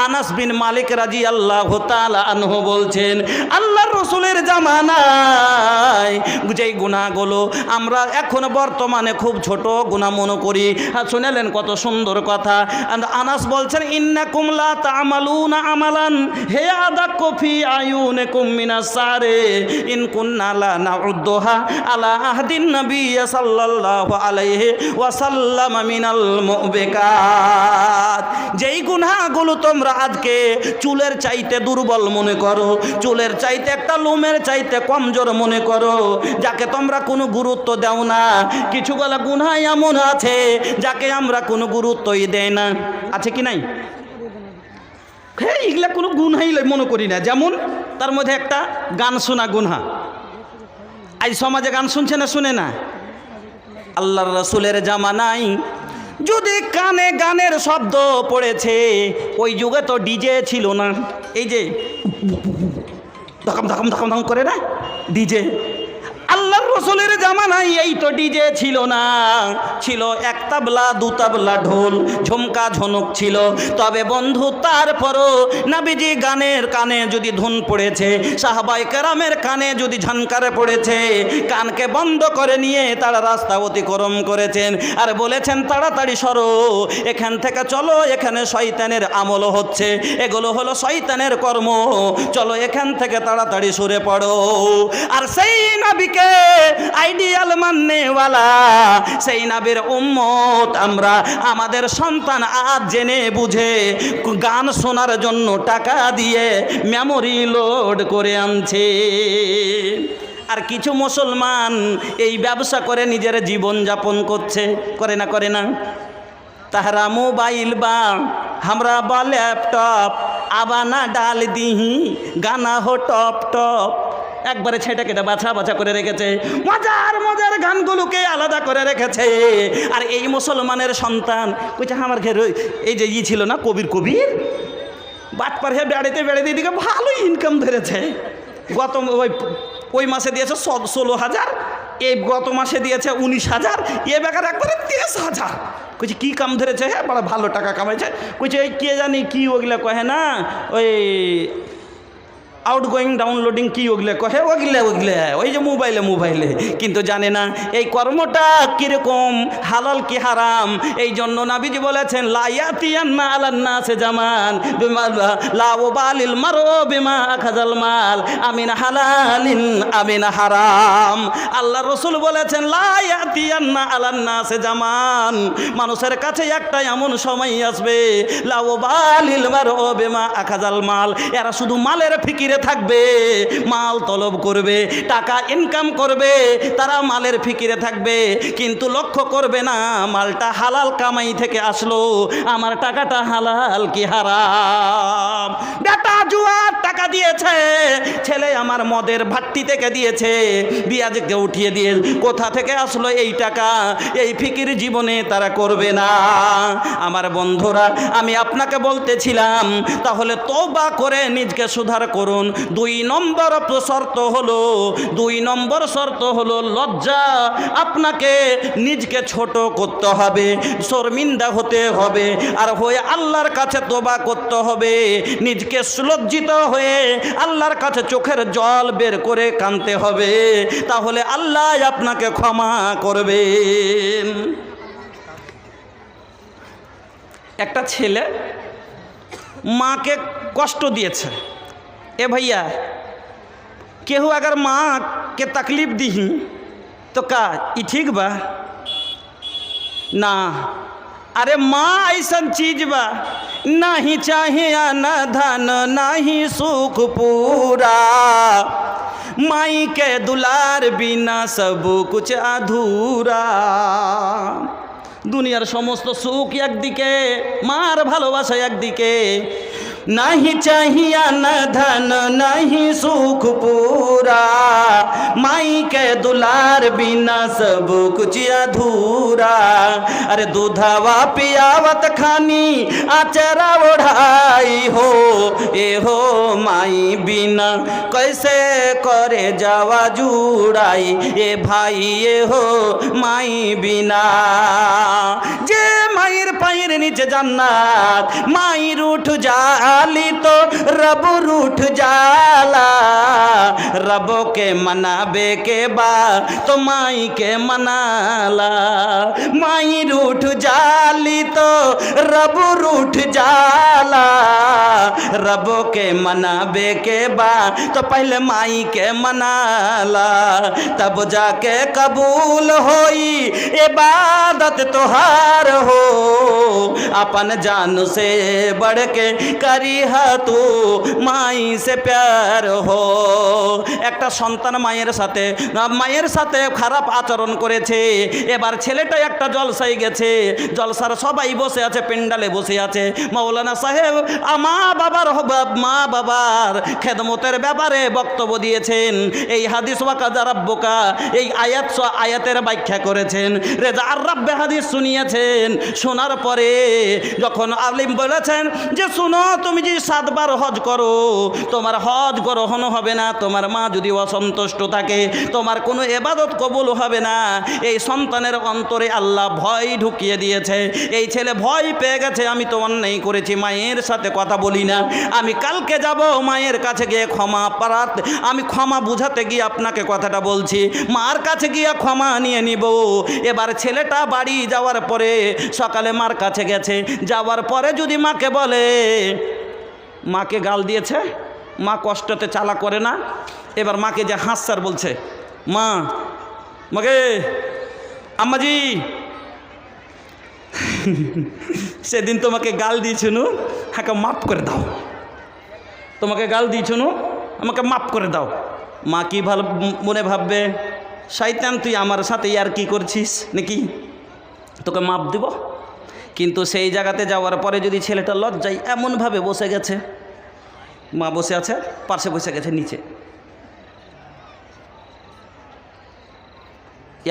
[SPEAKER 1] আনাস বিন মালিক রাদিয়াল্লাহু তাআলা আনহু বলছেন, আল্লাহর রাসূলের জামানায় যেই গুনাহগুলো আমরা এখন বর্তমানে খুব ছোট গুনাহ মনে করি, শুনলেন কত সুন্দর কথা। আনাস বলছেন, ইন্নাকুম লা তা'মালুনা আমালান হে আদাক্কু ফি আয়ুনিকুম মিনাস সারে ইন কুন্না লা নাউদ্দুহা আলা আহদিন নবী সাল্লাল্লাহু আলাইহি ওয়াসাল্লাম মিনাল মুবিকাত। যেই গুনাহগুলো তোমরা আজকে চুলের চাইতে দুর্বল মনে করো, চুলের চাইতে একটা লোমের চাইতে কমজোর মনে করো, যাকে তোমরা কোনো গুরুত্ব দাও না, কিছুগুলো গুনাহ এমন আছে যাকে আমরা কোনো গুরুত্বই দেই না। আছে কি নাই? হ্যাঁ, এগুলা কোনো গুনাহই মনে করি না। যেমন তার মধ্যে একটা গান শোনা গুনাহ। আজ সমাজে গান শুনছে না, শুনে না? আল্লাহর রাসূলের জামানায় যদি কানে গানের শব্দ পড়েছে, ওই যুগে তো ডিজে ছিল না, এই যে ধকম ধকম ধকম ধকম করে না ডিজে, আল্লাহর রাসূলের জামানায় এই তো ডিজে ছিল না, ছিল এক তাবলা দু তাবলা ঢোল ঝুমকা ঝনক ছিল। তবে বন্ধু তারপরও নবীজি গানের কানে যদি ধুন পড়েছে, সাহাবায়ে কেরামের কানে যদি ঝনকারে পড়েছে, কানকে বন্ধ করে নিয়ে তারা রাস্তা অতিক্রম করেছেন আর বলেছেন তাড়াতাড়ি সরো এখান থেকে, চলো এখানে শয়তানের আমল হচ্ছে, এগুলো হলো শয়তানের কর্ম, চলো এখান থেকে তাড়াতাড়ি সরে পড়ো। আর সেই নবীকে আইডিয়াল মাননেওয়ালা সেই নবীর উম্মত আমরা আমাদের সন্তান আজ জেনে বুঝে গান শোনার জন্য টাকা দিয়ে মেমোরি লোড করে আনছে। আর কিছু মুসলমান এই ব্যবসা করে নিজের জীবন যাপন করছে, করে না? করে না? তাহারা মোবাইল বা আমরা বা ল্যাপটপ আবানা ডাল দিহি গানা হো টপ টপ, একবারে ছেটা কেটে বাছা বাছা করে রেখেছে, মজার মজার গানগুলোকে আলাদা করে রেখেছে। আর এই মুসলমানের সন্তান কইছে আমার ঘরে এই যে ছিল না কবির বাটপার হে বেড়াইতে বেড়াইতে এদিকে ভালো ইনকাম ধরেছে। গত ওই মাসে দিয়েছে 16,000, এই গত মাসে দিয়েছে 19,000, এ বেকার একবারে 23,000। কইছে কি কাম ধরেছে? হ্যাঁ বড় ভালো টাকা কামাইছে। কইছে ওই কে জানি কি ওগুলা কহে না, ওই আউটগোয়িং ডাউনলোডিং কি ওগুলো কহে, ওগুলো ওই যে মোবাইলে, কিন্তু জানে না এই কর্মটা কিরকম, হালাল কি হারাম। এই জন্য নবীজি বলেছেন লায়াতিয়ান্না আলান্নাসে জামান লা ওয়াবালিল মারউ বিমা আখাযাল মাল আমিন হালালিন আমিন হারাম। আল্লাহর রাসূল বলেছেন লায়াতিয়ান্না আলান্নাসে জামান, মানুষের কাছে একটা এমন সময় আসবে লা ওয়াবালিল মারউ বিমা আখাযাল মাল, এরা শুধু মালের ফিকিরে থাকবে, মাল তলব করবে, টাকা ইনকাম করবে, তারা মালের ফিকিরে থাকবে, কিন্তু লক্ষ্য করবে না মালটা হালাল কামাই থেকে আসলো, আমার টাকাটা হালাল কি হারাম। বেটা জুয়ার টাকা দিয়েছে, ছেলে আমার মদের ভাট্টি থেকে দিয়েছে, বিয়াজকে উঠিয়ে দিয়ে কোথা থেকে আসলো এই টাকা, এই ফিকির জীবনে তারা করবে না। আমার বন্ধুরা, আমি আপনাকে বলতেছিলাম তাহলে তওবা করে নিজকে সুধার করুন। 2 নম্বর শর্ত হলো লজ্জা, আপনাকে নিজকে ছোট করতে হবে, শর্মিন্দা হতে হবে, আর হয়ে আল্লাহর কাছে তওবা করতে হবে, নিজকে লজ্জিত হয়ে আল্লাহর কাছে চোখের জল বের করে কাঁদতে হবে, তাহলে আল্লাহ আপনাকে ক্ষমা করবেন। একটা ছেলে মাকে কষ্ট দিয়েছে। ए भैया केहू अगर माँ के तकलीफ दी तो का ई ठीक बा ना? अरे माँ ऐसा चीज बा, नहीं चाहे न धन नहीं सुख पूरा, माई के दुलार बिना सब कुछ अधूरा। দুনিয়ার সমস্ত সুখ একদিকে, মার ভালোবাসা একদিকে, नहीं चाहिए न धन नहीं सुख पूरा, माई के दुलार बिना सब कुछ अधूरा। अरे दूधवा पियावत खानी आचरा ओढ़ाई हो, ए हो माई बिना कैसे करे जावा जुड़ाई, ए भाई ए हो माई बिना। जे मायर पायर नीचे जन्नत, मायर उठ जाली तो रब रूठ जाला, रब के मनाबे के बाद तो माई के मनाला। माई रूठ जाली तो रब रूठ जाला, रब के मनाबे के बाद तो पहले माई के मनाला, तब जाके कबूल होई इबादत तोहार हो। अपन जान से बढ़ के करी तू माई से प्यार हो। একটা সন্তান মায়ের সাথে খারাপ আচরণ করেছে, এবার ছেলেটা একটা জলসায় গেছে, জলসার সবাই বসে আছে, পেন্ডালে বসে আছে। মাওলানা সাহেব মা বাবার খেদমতের ব্যাপারে বক্তব্য দিয়েছেন। এই হাদিস ওয়াকাজা রাব্বুকা, এই আয়াতের ব্যাখ্যা করেছেন। রেজা আর রাব্বে হাদিস শুনিয়েছেন। শোনার পরে যখন আলিম বলেছেন যে শুনো, তুমি যদি 7 বার হজ করো তোমার হজ গ্রহণ হবে না, তোমার মা যদি অসন্তুষ্ট থাকে তোমার কোনো ইবাদত কবুল হবে না। এই সন্তানের অন্তরে আল্লাহ ভয় ঢুকিয়ে দিয়েছে। এই ছেলে ভয় পেয়ে গেছে, আমি তো অন্যায় করেছি, মায়ের সাথে কথা বলি না, আমি কালকে যাব মায়ের কাছে গিয়ে আমি ক্ষমা বুঝাতে গিয়ে আপনাকে কথাটা বলছি, মার কাছে গিয়ে ক্ষমা নিয়ে নিব। এবার ছেলেটা বাড়ি যাওয়ার পরে সকালে মার কাছে গেছে, যাওয়ার পরে যদি মাকে বলে, মাকে গাল দিয়েছে, মা কষ্টতে চালা করে না, এবার মাকে যে হাসসার বলছে, মাকে আম্মাজি সেদিন তোমাকে গাল দিয়েছিল, হ্যাঁ মাফ করে দাও, তোমাকে গাল দিয়েছিল আমাকে মাফ করে দাও। মা কি ভালো মনে ভাববে, শয়তান তুই আমার সাথে আর কি করছিস নাকি, তোকে মাফ দিব। কিন্তু সেই জায়গাতে যাওয়ার পরে যদি ছেলেটা লজ্জায় এমনভাবে বসে গেছে, মা বসে আছে পাশে বসে গেছে নিচে,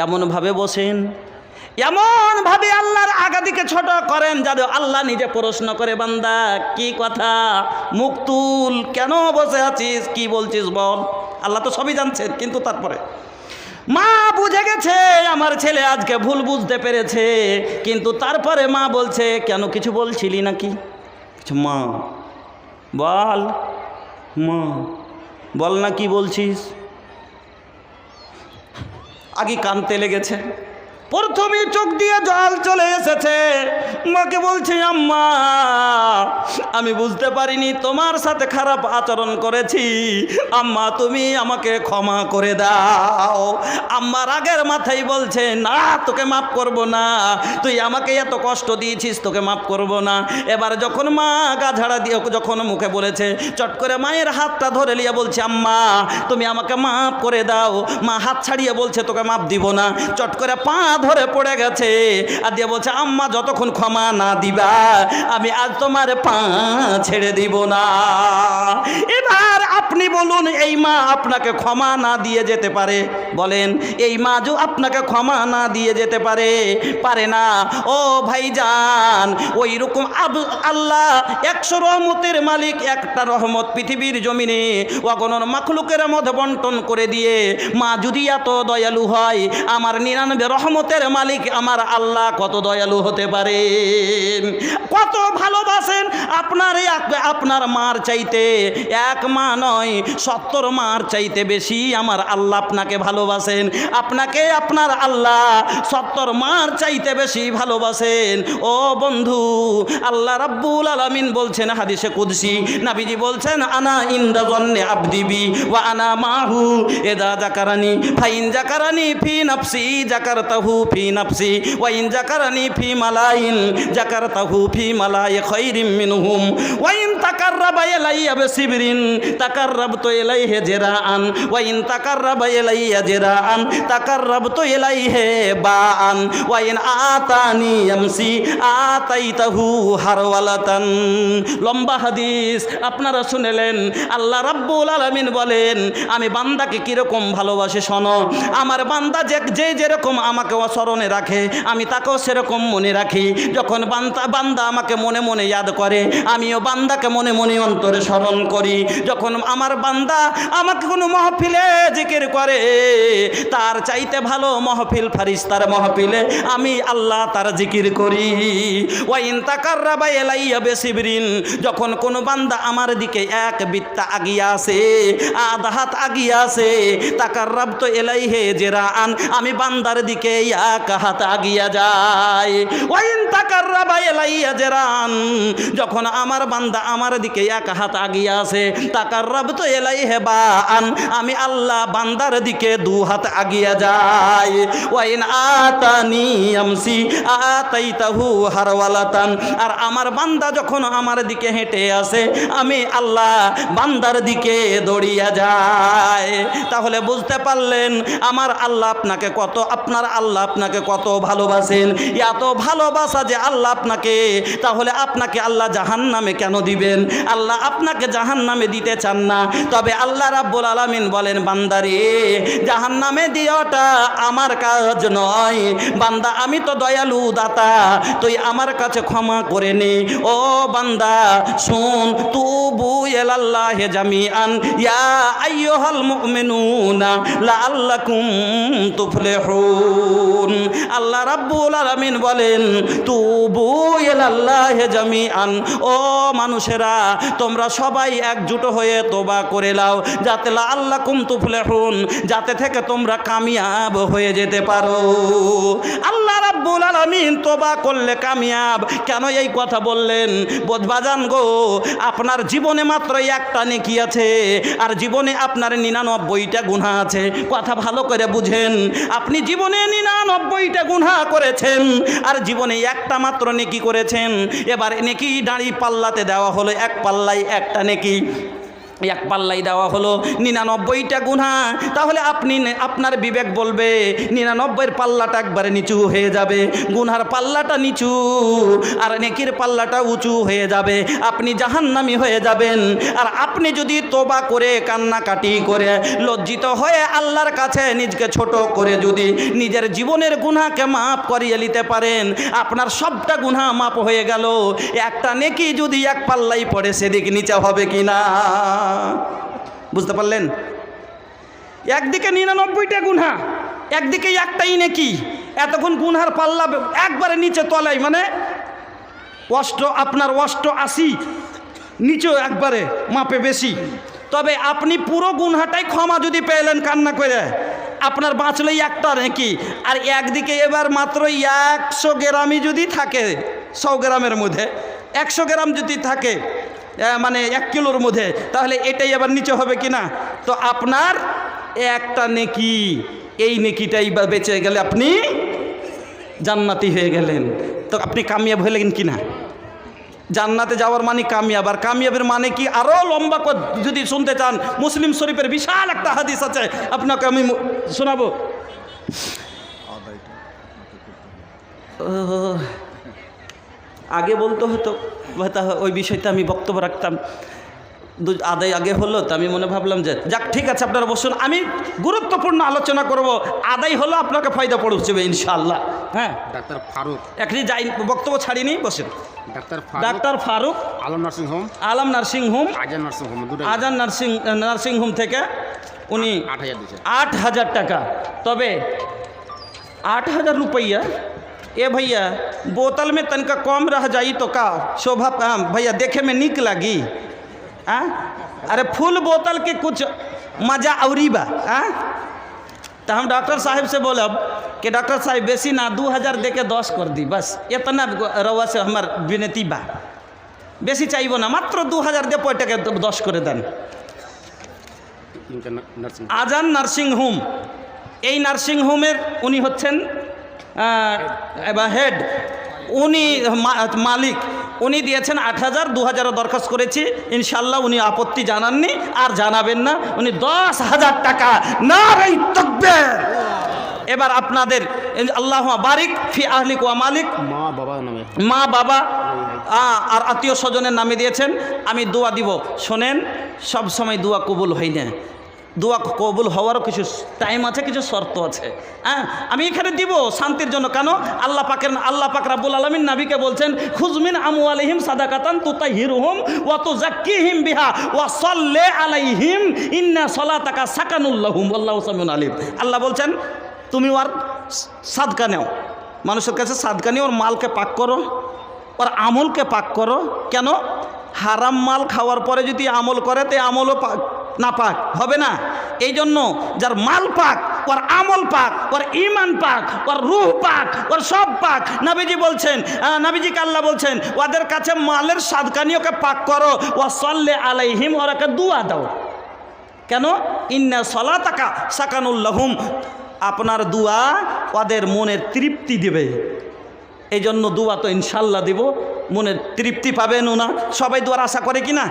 [SPEAKER 1] এমনভাবে বসেন, এমনভাবে আল্লাহর আগাদিকে ছোট করেন যাতে আল্লাহ নিজে প্রশ্ন করে, বান্দা কি কথা, মুখ তুল, কেন বসে আছিস, কি বলছিস বল। আল্লাহ তো সবই জানছেন, কিন্তু তারপরে মা বুঝে গেছে আমার ছেলে আজকে ভুল বুঝতে পেরেছে, কিন্তু তারপরে মা বলছে, কেন কিছু বলছিলি নাকি, মা বল, মা বল না কি বলছিস। আগে কানতে লেগেছে, প্রথমে চোখ দিয়ে জল চলে এসেছে। মাকে বলছে, আম্মা আমি বুঝতে পারিনি তোমার সাথে খারাপ আচরণ করেছি, আম্মা তুমি আমাকে ক্ষমা করে দাও। আম্মা রাগের মাথায় বলছে, না তোকে মাফ করব না, তুই আমাকে এত কষ্ট দিয়েছিস, তোকে মাফ করব না। এবার যখন মা গা ঝাড়া দিয়ে যখন মুখে বলেছে, চট করে মায়ের হাতটা ধরে নিয়ে বলছে, আম্মা তুমি আমাকে মাফ করে দাও। মা হাত ছাড়িয়ে বলছে, তোকে মাফ দিব না। চট করে পা ধরে পড়ে গেছে আর দিয়ে বলছে, আম্মা যতক্ষণ ক্ষমা না দিবা আমি আজ তোমার পা ছেড়ে দিব না। এবার আপনি বলুন, এই মা আপনাকে ক্ষমা না দিয়ে যেতে পারে? বলেন, এই মা যে আপনাকে ক্ষমা না দিয়ে যেতে পারে না। ও ভাইজান, ওই রকম আল্লাহ 100 রহমতের মালিক, একটা রহমত পৃথিবীর জমিনে অগণন মাখলুকের মধ্যে বন্টন করে দিয়ে মা যদি এত দয়ালু হয়, আমার 99 রহমতের মালিক আমার আল্লাহ কত দয়ালু হতে পারে, কত ভালোবাসেন আপনার মার চাইতে। এক মা নয়, 70 মার চাইতে বেশি আমার আল্লাহ আপনাকে ভালোবাসেন। আপনাকে আপনার আল্লাহ 70 মার চাইতে বেশি ভালোবাসেন। ও বন্ধু, আল্লাহ রাব্বুল আলামিন বলছেন হাদিসে কুদসি, নবীজি বলছেন, আনা ইনদা জন্নে আবদি বি ওয়া আনা মাহু ইযা যাকারানি ফাইন যাকারানি ফি নাফসি যাকারতাহু ফি নাফসি ওয়া ইন যাকারানি ফি মালাইন যাকারতাহু ফি মালাই খায়রিম মিনহুম ওয়া ইন তাকাররাবা ইলাইয়া বিসিবরিন তাকাররাব তাকাররাবতু ইলাইহি জিরাআন ওয়া ইন তাকাররাবা ইলাইয়া জিরাআন তাকাররাবতু ইলাইহি বাআন ওয়া ইন আতানি ইয়ামসি আতাইতাহু হারওয়ালাতান। লম্বা হাদিস আপনারা শুনলেন। আল্লাহ রাব্বুল আলামিন বলেন আমি বান্দাকে কিরকম ভালোবাসি শোনো। আমার বান্দা যে যেরকম আমাকে স্মরণে রাখে আমি তাকেও সেরকম মনে রাখি। যখন বান্দা আমাকে মনে মনে ইয়াদ করে আমিও বান্দাকে মনে মনে অন্তরে স্মরণ করি। যখন আমার বান্দা আমাকে কোনো মাহফিলে জিকির করে তার চাইতে ভালো মাহফিল ফারিস্তার মাহফিলে আমি আল্লাহ তার জিকির করি। ওয়া ইন তাকাররাবা ইলাইয়া বিসিবরিন, যখন কোনো বান্দা আমার দিকে এক বিত্তা আগিয়ে আসে আধা হাত আগিয়ে আসে তাকাররাবতু ইলাইহি জিরাআন, আমি বান্দার দিকে এক হাত আগিয়ে যাই। ওয়া ইন তাকাররাবা ইলাইয়া জিরাআন, যখন আমার বান্দা আমার দিকে এক হাত আগিয়ে আসে তাকাররাবতু ইলাইহি বাআন, আমি আল্লাহ বান্দার দিকে দু হাত আগিয়ে যাই। ওয়া ইন আতানি আমসি আতাইতাহু হারওয়ালাতান, আর আমার বান্দা যখন আমার দিকে হেঁটে আসে আমি আল্লাহ বান্দার দিকে দৌড়িয়ে যায়। তাহলে বুঝতে পারলেন আমার আল্লাহ আপনাকে কত, আপনার আল্লাহ আপনাকে কত ভালোবাসেন। এত ভালোবাসা যে আল্লাহ আপনাকে, তাহলে আপনাকে আল্লাহ জাহান্নামে কেন দিবেন? আল্লাহ আপনাকে জাহান্নামে দিতে চান না। তবে আল্লাহ রাব্বুল আলামিন বলেন বান্দারে জাহান্নামে দিওটা আমার কাজ নয়, বান্দা আমি তো দয়ালু দাতা, তুই আমার কাছে ক্ষমা করে নে। ও বান্দা শুন, তুবু ইলাল্লাহি জামিআন ইয়া আইয়ুহাল মুমিনুনা লাআল্লাকুম তুফলিহুন। আল্লাহ রাব্বুল আলামিন বলেন তুবু ইলাল্লাহি জামিআন, ও মানুষেরা তোমরা সবাই একজুট হয়ে তওবা করে নাও যাতে লাআল্লাকুম তুফলিহুন, যাতে থেকে তোমরা কামিয়াব হয়ে যেতে পারো। আল্লাহ রাব্বুল আলামিন তওবা করলে কামিয়াব। কেন এই কথা বললেন? বোধবাজান গো, আপনার জীবনে মাত্র একটা নেকি আছে আর জীবনে আপনার 99টা গুনাহ আছে। কথা ভালো করে বুঝেন, আপনি জীবনে 99টা গুনাহ করেছেন আর জীবনে একটা মাত্র নেকি করেছেন। এবার নেকি দাঁড়ি পাল্লাতে দেওয়া হলো, এক পাল্লায় একটা নেকি, এক পাল্লাই দেওয়া হলো 99টা গুনাহ। তাহলে আপনার বিবেক বলবে 99-এর পাল্লাটা একবারে নিচু হয়ে যাবে, গুনার পাল্লাটা নিচু আর নেকির পাল্লাটা উঁচু হয়ে যাবে, আপনি জাহান্নামী হয়ে যাবেন। আর আপনি যদি তওবা করে কান্নাকাটি করে লজ্জিত হয়ে আল্লাহর কাছে নিজকে ছোট করে যদি নিজের জীবনের গুনাহকে মাফ করিয়ে নিতে পারেন, আপনার সবটা গুনাহ মাফ হয়ে গেল। একটা নেকি যদি এক পাল্লাই পড়ে সেদিক নিচে হবে কিনা বুঝতে পারলেন? একদিকে 99টা গুনাহ, একদিকে একটাই নেকি, এতক্ষণ গুনহার পাল্লা একবারে নিচে তলায়, মানে আপনার 88 নিচে একবারে মাপে বেশি। তবে আপনি পুরো গুনহাটাই ক্ষমা যদি পেলেন কান্না করে, আপনার বাঁচলেই একটা নেকি। আর একদিকে এবার মাত্র 100 গ্রামই যদি থাকে, 100 গ্রামের মধ্যে 100 গ্রাম যদি থাকে, মানে 1 কিলোর মধ্যে, তাহলে এটাই আবার নিচে হবে কিনা? তো আপনার একটা নেকি, এই নেকিটাই বেঁচে গেলে আপনি জান্নাতি হয়ে গেলেন। তো আপনি কামিয়াব হয়ে গেলেন কিনা? জান্নাতে যাওয়ার মানে কামিয়াব। আর কামিয়াবের মানে কি আরও লম্বা যদি শুনতে চান, মুসলিম শরীফের বিশাল একটা হাদিস আছে, আপনাকে আমি শোনাবো। আগে বলতে হতো, ওই বিষয়টা আমি বক্তব্য রাখতাম, আদায় আগে হলো তো আমি মনে ভাবলাম যে যাক ঠিক আছে আপনারা বসুন, আমি গুরুত্বপূর্ণ আলোচনা করব, আদায় হলো আপনাকে ফায়দা পৌঁছবে ইনশাআল্লাহ। হ্যাঁ, ডাক্তার ফারুক, এখনই যাই, বক্তব্য ছাড়িনি, বসেন। Doctor Faruk Alam nursing home, Azan nursing home থেকে উনি 8,000 টাকা। তবে 8,000 रुपया, ए भैया बोतल में तनका कम रह जाई तो का शोभा भैया देखे में निक लगी। अरे फुल बोतल के कुछ मज़ा औरी बा। तो हम डॉक्टर साहब से बोलब कि डॉक्टर साहब बेसी ना 2,000 दे के 10 कर दी, बस इतना रवा से हमार विनती बा, बेसी चाहिए ना, मात्र 2,000 दे पैटे के 10 করে দেন। আজান নার্সিং হোম, এই নার্সিং হোমের উনি হচ্ছেন হেড, উনি মালিক। উনি দিয়েছেন 8,000, 2,000 দরখাস্ত করেছি, ইনশাল্লাহ উনি আপত্তি জানাননি আর জানাবেন না। উনি 10,000 টাকা, নারে তাকবীর। এবার আপনাদের আল্লাহ বারিক ফি আহলিক ওয়া মালিক, মা বাবা আর আত্মীয় স্বজনের নামে দিয়েছেন। আমি দোয়া দিব, শোনেন, সব সময় দোয়া কবুল হয় না, দোয়া কবুল হওয়ারও কিছু টাইম আছে, কিছু শর্ত আছে। হ্যাঁ, আমি এখানে দিব শান্তির জন্য। কেন? আল্লাহ পাক রাব্বুল আলামিন নবীকে বলছেন, খুজমিন আমওয়ালিহিম সাদাকাতান তুতাহিরুহুম ওয়া তুযাক্কিহিম বিহা ওয়া সাল্লি আলাইহিম ইন্না সালাতাকা সাকানুল লাহুম আল্লাহু সামিউন আলিম। আল্লাহ বলছেন তুমি ওর সাদকা নাও, মানুষের কাছে সাদকা নিয়ে ওর মালকে পাক করো, ওর আমলকে পাক করো। কেন? হারাম মাল খাওয়ার পরে যদি আমল করে তো আমলও পাক না পাক হবে না। এই জন্য যার মাল পাক, ওর আমল পাক, ওর ইমান পাক, ওর রূহ পাক, ওর সব পাক। নবীজি বলছেন, নবীজিকে আল্লাহ বলছেন ওদের কাছে মালের সাদকা নিয়ে ওকে পাক করো, ওয়া সাল্লি আলাইহিম, ওরাকে দুয়া দাও। কেন? ইন্না সালাতাকা সাকানুল লাহুম, আপনার দুয়া ওদের মনের তৃপ্তি দেবে। এই জন্য দুয়া তো ইনশাল্লাহ দিব, মনের তৃপ্তি পাবেন না। সবাই দুয়ার আশা করে কি না?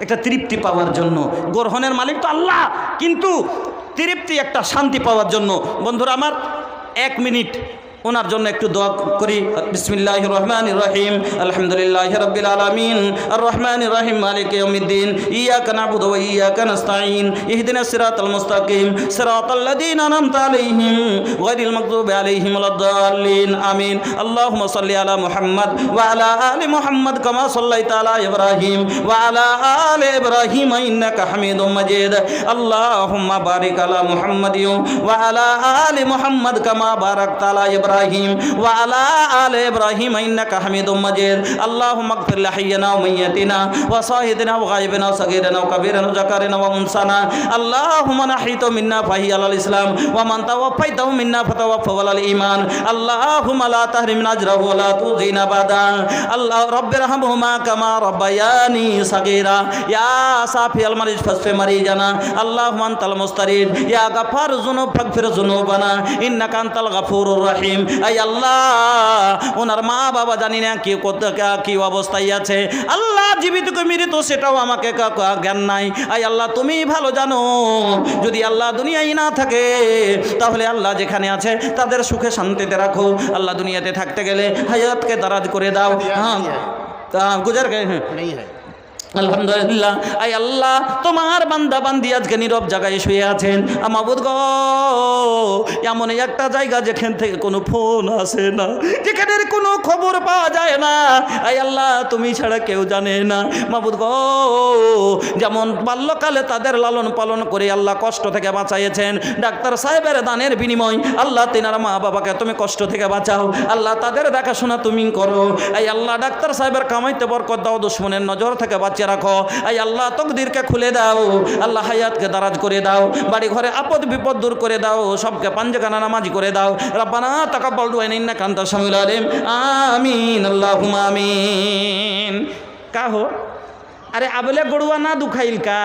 [SPEAKER 1] একটা তৃপ্তি পাওয়ার জন্য। গ্রহণের মালিক তো আল্লাহ, কিন্তু তৃপ্তি একটা শান্তি পাওয়ার জন্য। বন্ধুরা আমার, 1 মিনিট ওনার জন্য একটু দোয়া করি। বিসমিল্লাহির রহমানির রহিম, আলহামদুলিল্লাহি রাব্বিল আলামিন, আর রহমানির রহিম, মালিকি ইয়াউমিদ্দিন, ইয়াকা না'বুদু ওয়া ইয়াকা নাস্তাঈন, ইহদিনাস সিরাতাল মুস্তাকিম, সিরাতাল্লাযীনা আন'আমতা আলাইহিম গায়রিল মাগদুবি আলাইহিম ওয়ালাদ-দাল্লিন, আমিন। আল্লাহুম্মা সাল্লি আলা মুহাম্মাদ ওয়া আলা আলি মুহাম্মাদ কামা সাল্লাইতা আলা ইব্রাহিম ওয়া আলা আলি ইব্রাহিম ইন্নাকা হামিদুম মাজিদ। আল্লাহুম্মা বারিক আলা মুহাম্মাদিন ওয়া আলা আলি মুহাম্মাদ কামা বারাকতা আলা ইব্রাহিম ওয়া আলা আলি ইব্রাহিম ইন্নাকা হামিদুম মাজিদ। আল্লাহুম্মা ইগফির লিহাইয়িনা ওয়া মাইয়্যিতিনা ওয়া শাহিদিনা ওয়া গায়বিনা ওয়া সাগীরিনা ওয়া কাবীরিনা ওয়া যাকারিনা ওয়া উনসানা। আল্লাহুম্মা নাহিতু মিন্না ফাহিয়া আলাল ইসলাম ওয়া মান তাওয়াফাইতাহু মিন্না ফাতাওয়াফাহু আলাল ঈমান। আল্লাহুম্মা লা তাহরিমনা আজরাহু ওয়া লা তুযিনা বাদা। আল্লাহ রাব্বিরহামহুমা কামা রাব্বায়ানি সাগীরা। ইয়া সাফিয়াল মারিজ ফাসফি মারিজানা। আল্লাহুম্মা আনতাল মুস্তারিদ ইয়া গাফফার যুনুব ফাগফির যুনুবানা ইন্নাকা আনতাল গাফুরুর রহিম। আই আল্লাহ, ওনার মা বাবা জানি না কি অবস্থায় আছে। আল্লাহ, জীবিত কে মৃত সেটাও আমাকে জ্ঞান নাই। আই আল্লাহ, তুমি ভালো জানো। যদি আল্লাহ দুনিয়ায় না থাকে তাহলে আল্লাহ যেখানে আছে তাদের সুখে শান্তিতে রাখো। আল্লাহ দুনিয়াতে থাকতে গেলে হায়াতকে দারাজ করে দাও। হ্যাঁ, গুজার গে আলহামদুলিল্লাহ। আই আল্লাহ, তোমার বান্দা বান্দি আজকে নীরব জায়গায় শুয়ে আছেন। মাবুদ গো, এমন একটা জায়গা যেখান থেকে কোনো ফোন আসে না, যেখানে কোনো খবর পাওয়া যায় না। আই আল্লাহ, তুমি ছাড়া কেউ জানে না। মাবুদ গো, যেমন বাল্যকালে তাদের লালন পালন করে আল্লাহ কষ্ট থেকে বাঁচাইয়েছেন, ডাক্তার সাহেবের দানের বিনিময় আল্লাহ তেনার মা বাবাকে তুমি কষ্ট থেকে বাঁচাও। আল্লাহ, তাদের দেখাশোনা তুমি করো। এই আল্লাহ, ডাক্তার সাহেবের কামাইতে বরকত দাও, দুশ্মনের নজর থেকে বাঁচিয়ে রাখো। এই আল্লাহ, তকদিরকে খুলে দাও। আল্লাহ, হায়াতকে দারাজ করে দাও। বাড়ি ঘরে আপদ বিপদ দূর করে দাও। সবকে পাঞ্জেখানা নামাজি করে দাও। রব্বানা তাকাব্বাল দুআ ইন্নাকা আনতাস সামিউল আলিম। আমিন, আল্লাহুম্মা আমিন। কা হো? আরে আবলে গড়ুয়া না দুখাইল কা?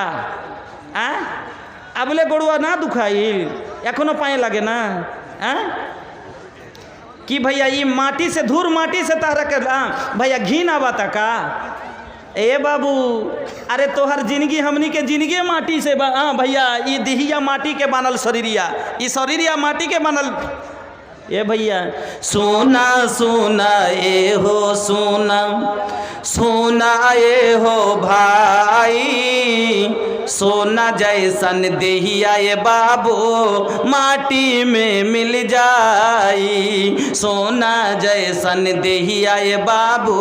[SPEAKER 1] আবলে গড়ুয়া না দুখাইল, এখনো পায়ে লাগে না? कि भैया ये माटी से धूर माटी से तहरा कर भैया घी ना बाता का? ए बाबू, अरे तोहर जिंदगी हमनी के जिंदगी माटी से भैया, ये दिहिया माटी के बनल शरीरिया, ये शरीरिया माटी के बनल। ए भैया, सोना सोना ए हो सोना, सोना ए हो भाई, सोना जैसन देहिया ये बाबू माटी में मिल जाई। सोना जैसन देहिया ये बाबू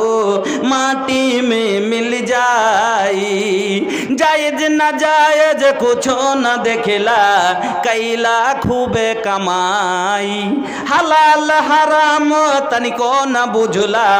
[SPEAKER 1] माटी में मिल जाई। जायज न जायज कुछो न देखला, कैला खूबे कमाई। हलाल हराम तनिको न बुझला,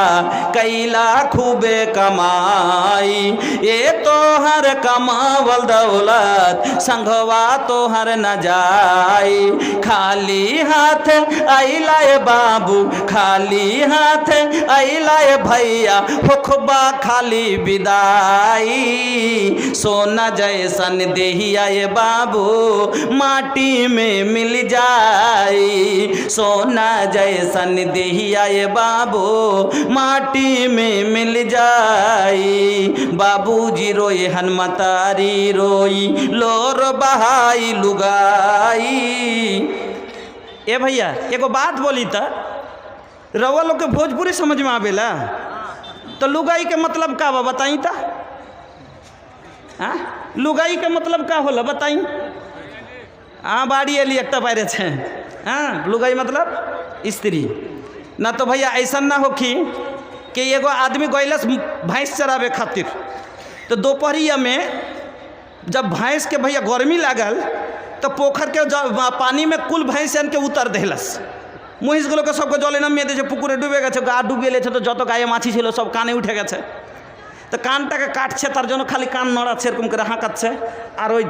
[SPEAKER 1] कैला खूबे कमाई। ये तो हर कमावल दौलत संघवा तोहर न जाई। खाली हाथ आइलाए बाबू, खाली हाथ आइलाए भैया, होखबा खाली विदाई। सोना जैसन देहिया ये बाबू माटी में मिल जाई। सोना जैसन देहिया ये बाबू माटी में मिल जाई। बाबूजी रोए हनुमतारी रोई, लोर बहाई लुगाई। ए भैया एगो बात बोली त रउआ लोग के भोजपुरी समझ में आवेला? तो लुगाई के मतलब का बा बताई ता? हाँ, लुगाई के मतलब का होला बताई? हाँ, बाड़ी एली एक पायरे छे। हाँ, लुगाई मतलब स्त्री ना। तो भैया ऐसा ना हो कि एगो आदमी गइलस भैंस चरावे खातिर, तो दोपहरिया में जब भैंस के भैया गर्मी लागल तो पोखर के पानी में कुल भैंस के उतर देलस। মহিষগুলো के सबको जले नामिए दिए, पुकुरे डूबे गए, गা डूबे गए, तो যত গায়ে মাছি ছিল सब काने उठे गए। तो कानटाके काटছে, তার জন্য খালি কান নড়াচ্ছে, এরকম করে হাঁকাচ্ছে। আর ওই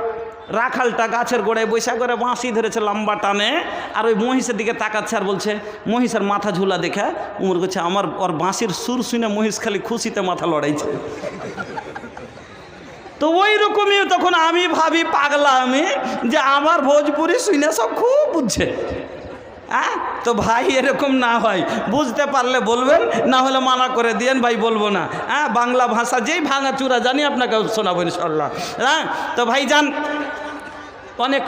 [SPEAKER 1] রাখালটা গাছের গোড়ায় বৈশা করে বাঁশি ধরেছে লম্বা টানে, আর ওই মহিষের দিকে তাকাচ্ছে আর বলছে, মহিষের মাথা ঝুলা দেখে উমর করছে, আমার ওর বাঁশির সুর শুনে মহিষ খালি খুশিতে মাথা লড়াইছে। তো ওই রকমই তখন আমি ভাবি পাগলা আমি, যে আমার ভোজপুরি শুনে সব খুব বুঝছে। হ্যাঁ, তো ভাই এরকম না হয়, বুঝতে পারলে বলবেন, না হলে মানা করে দিয়েন, ভাই বলবো না। হ্যাঁ, বাংলা ভাষা যেই ভাঙা চূড়া জানি আপনাকে শোনাবো ইনশাল্লাহ। হ্যাঁ, তো ভাই যান অনেক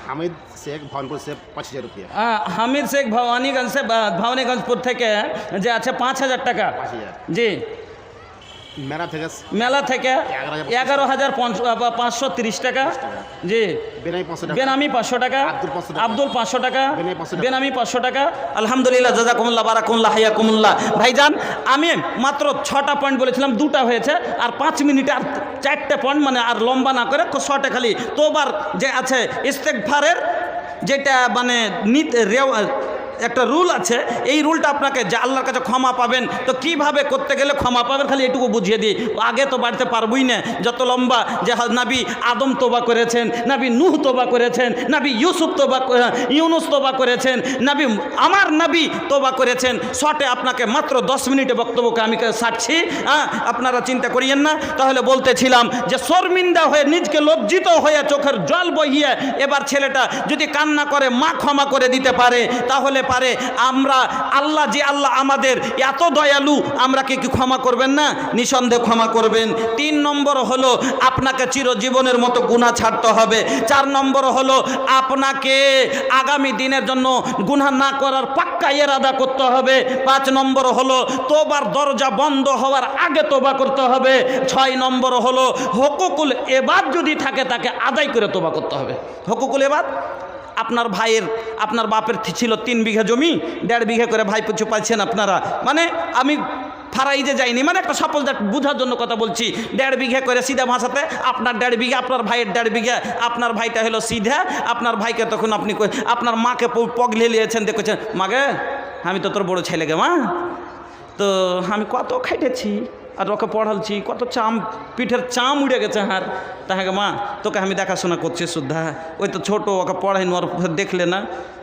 [SPEAKER 3] হামিদ শেখ ভবানীপুর से 5000 रुपया।
[SPEAKER 1] হামিদ শেখ ভবানীগঞ্জ से ভবানীগঞ্জপুর থেকে যে আছে 5000 টাকা।
[SPEAKER 3] 5000
[SPEAKER 1] জি।
[SPEAKER 3] মেলা থেকে
[SPEAKER 1] 11,530 টাকা। জি। বেনামি 500 টাকা। আব্দুল 500 টাকা। বেনামি 500 টাকা। আলহামদুলিল্লাহ, জাযাকুমুল্লাহ, বারাকুল্লাহ, হায়াকুমুল্লাহ। ভাইজান আমি মাত্র 6টা পয়েন্ট বলেছিলাম, 2টা হয়েছে, আর 5 মিনিটে আর 4টে পয়েন্ট, মানে আর লম্বা না করে শর্টে খালি তোবার যে আছে ইস্তেগফারের যেটা মানে একটা রুল আছে, এই রুলটা আপনাকে যে আল্লাহর কাছে ক্ষমা পাবেন, তো কিভাবে করতে গেলে ক্ষমা পাবেন খালি এটুকু বুঝিয়ে দিই। আগে তো বাড়িতে পারবই না, যত লম্বা যে নবী আদম তোবা করেছেন, নবী নূহ তোবা করেছেন, নবী ইউনুস তোবা করেছেন, নবী আমার নবী তোবা করেছেন। শর্টে আপনাকে মাত্র 10 মিনিটে বক্তব্যকে আমি সারছি। হ্যাঁ, আপনারা চিন্তা করিয়েন না। তাহলে বলতেছিলাম যে শর্মিন্দা হয়ে নিজকে লজ্জিত হয়ে চোখের জল বহিয়ে এবার ছেলেটা যদি কান্না করে মা ক্ষমা করে দিতে পারে, তাহলে পারে আমরা আল্লাহ যে আল্লাহ আমাদের এত দয়ালু, আমরা কি ক্ষমা করবেন না? নিঃসন্দেহে ক্ষমা করবেন। 3 নম্বর হলো আপনাকে চিরজীবনের মতো গুনাহ ছাড়তে হবে। 4 নম্বর হলো আপনাকে আগামী দিনের জন্য গুনাহ না করার পাক্কা ইরাদা করতে হবে। 5 নম্বর হলো তোবার দরজা বন্ধ হওয়ার আগে তোবা করতে হবে। 6 নম্বর হলো হুকুকুল ইবাদ যদি থাকে তাকে আদায় করে তোবা করতে হবে। হুকুকুল ইবাদ, আপনার ভাইয়ের আপনার বাপের ছিল 3 বিঘা জমি, 1.5 বিঘা করে ভাই পিছু পাচ্ছেন আপনারা। মানে আমি ফারাইজে যাইনি, মানে একটা সাপোজ দ্যাট বোঝার জন্য কথা বলছি। 1.5 বিঘা করে সিধা ভাষাতে আপনার 1.5 বিঘা, আপনার ভাইয়ের 1.5 বিঘা। আপনার ভাইটা হলো সিধা, আপনার ভাইকে তখন আপনি আপনার মাকে পগলে নিয়েছেন, দেখেছেন, মাগে আমি তো তোর বড় ছেলে গে মা, তো আমি কত খাইটেছি আর ওকে পড়ালছি, কত পিঠের চাম উড়ে গেছে। হার তাহাকে মা তোকে আমি দেখাশোনা করছি শুদ্ধা, ওই তো ছোটো, ওকে পড়াইনি, ওর দেখলে না।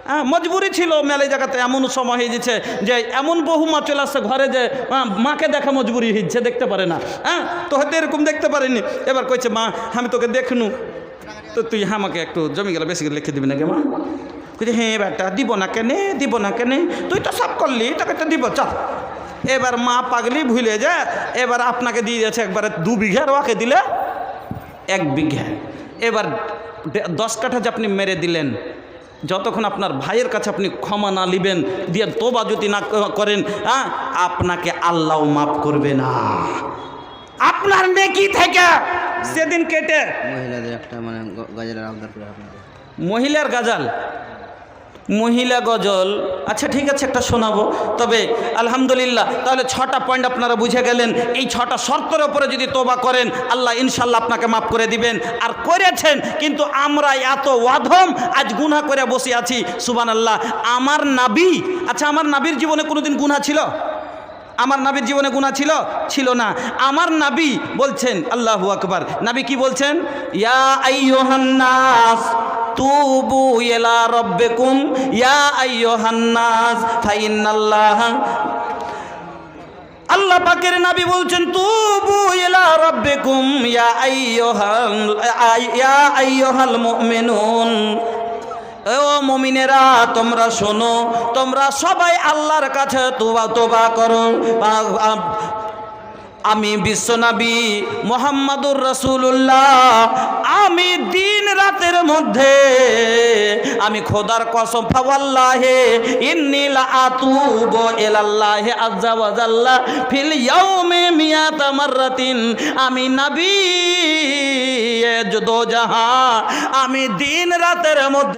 [SPEAKER 1] হ্যাঁ, মজবুরি ছিল, মেলে জায়গাতে এমন সময় হয়ে যাচ্ছে যে এমন বহু মা চলে আসছে ঘরে যে মাকে দেখা মজবুরি হচ্ছে, দেখতে পারে না। হ্যাঁ, তো হয়তো এরকম দেখতে পারেনি। এবার কইছে মা আমি তোকে দেখনু, তো তুই আমাকে একটু জমি গেলে বেশি করে লিখে দিবি নাকি মা? কইছে হ্যাঁ বেটা, দিব না কেনে, দিব না কেনে, তুই তো সব করলি, তোকে তো দিব, চল। এবার মা পাগলি ভুলে যায়, এবার আপনাকে দিয়ে যাচ্ছে একবারে 2 বিঘা, ওকে দিলে 1 বিঘা। এবার 10 কাঠা যে আপনি মেরে দিলেন, যতক্ষণ আপনার ভাইয়ের কাছে আপনি ক্ষমা না নিবেন, দিয়ে তোবা যদি না করেন, হ্যাঁ, আপনাকে আল্লাহ মাফ করবে না। আপনার নেকি থেকে সেদিন কেটে
[SPEAKER 4] মহিলাদের একটা মানে গজলের আবদার করে আপনাদের।
[SPEAKER 1] মহিলার গাজাল, মহিলা গজল, আচ্ছা ঠিক আছে একটা শোনাবো। তবে আলহামদুলিল্লাহ, তাহলে 6টা পয়েন্ট আপনারা বুঝে গেলেন। এই 6টা শর্তের উপরে যদি তোবা করেন আল্লাহ ইনশাল্লাহ আপনাকে মাফ করে দিবেন। আর করেছেন, কিন্তু আমরা এত ওয়াধম আজ গুনাহ করে বসে আছি। সুবহানাল্লাহ, আমার নবী, আচ্ছা আমার নবীর জীবনে কোনোদিন গুনাহ ছিল? আমার নাবির জীবনে গুনাহ ছিল? ছিল না। আমার নাবি বলছেন, আল্লাহু আকবার, নাবি কি বলছেন? ইয়া আইয়ুহান নাস তুবু ইলা রাব্বিকুম, ইয়া আইয়ুহান নাস ফাইন্নাল্লাহা, আল্লাহ পাকের নবী বলছেন তুবু ইলা রাব্বিকুম ইয়া আইয়ুহাল মুমিনুন, ও মুমিনেরা তোমরা শোনো, তোমরা সবাই আল্লাহর কাছে তওবা করো। আমি বিশ্বনবী মুহাম্মাদুর রাসূলুল্লাহ, আমি দিন রাতের মধ্যে আমি খোদার কসম ফাওয়াল্লাহি ইন্নী লা আতুবু ইলাল্লাহি আযজা ওয়া জাল্লা ফিল ইয়াউমি মিয়াতা মাররাতিন, আমি নবী দো জাহান, আমি দিন রাতের মধ্যে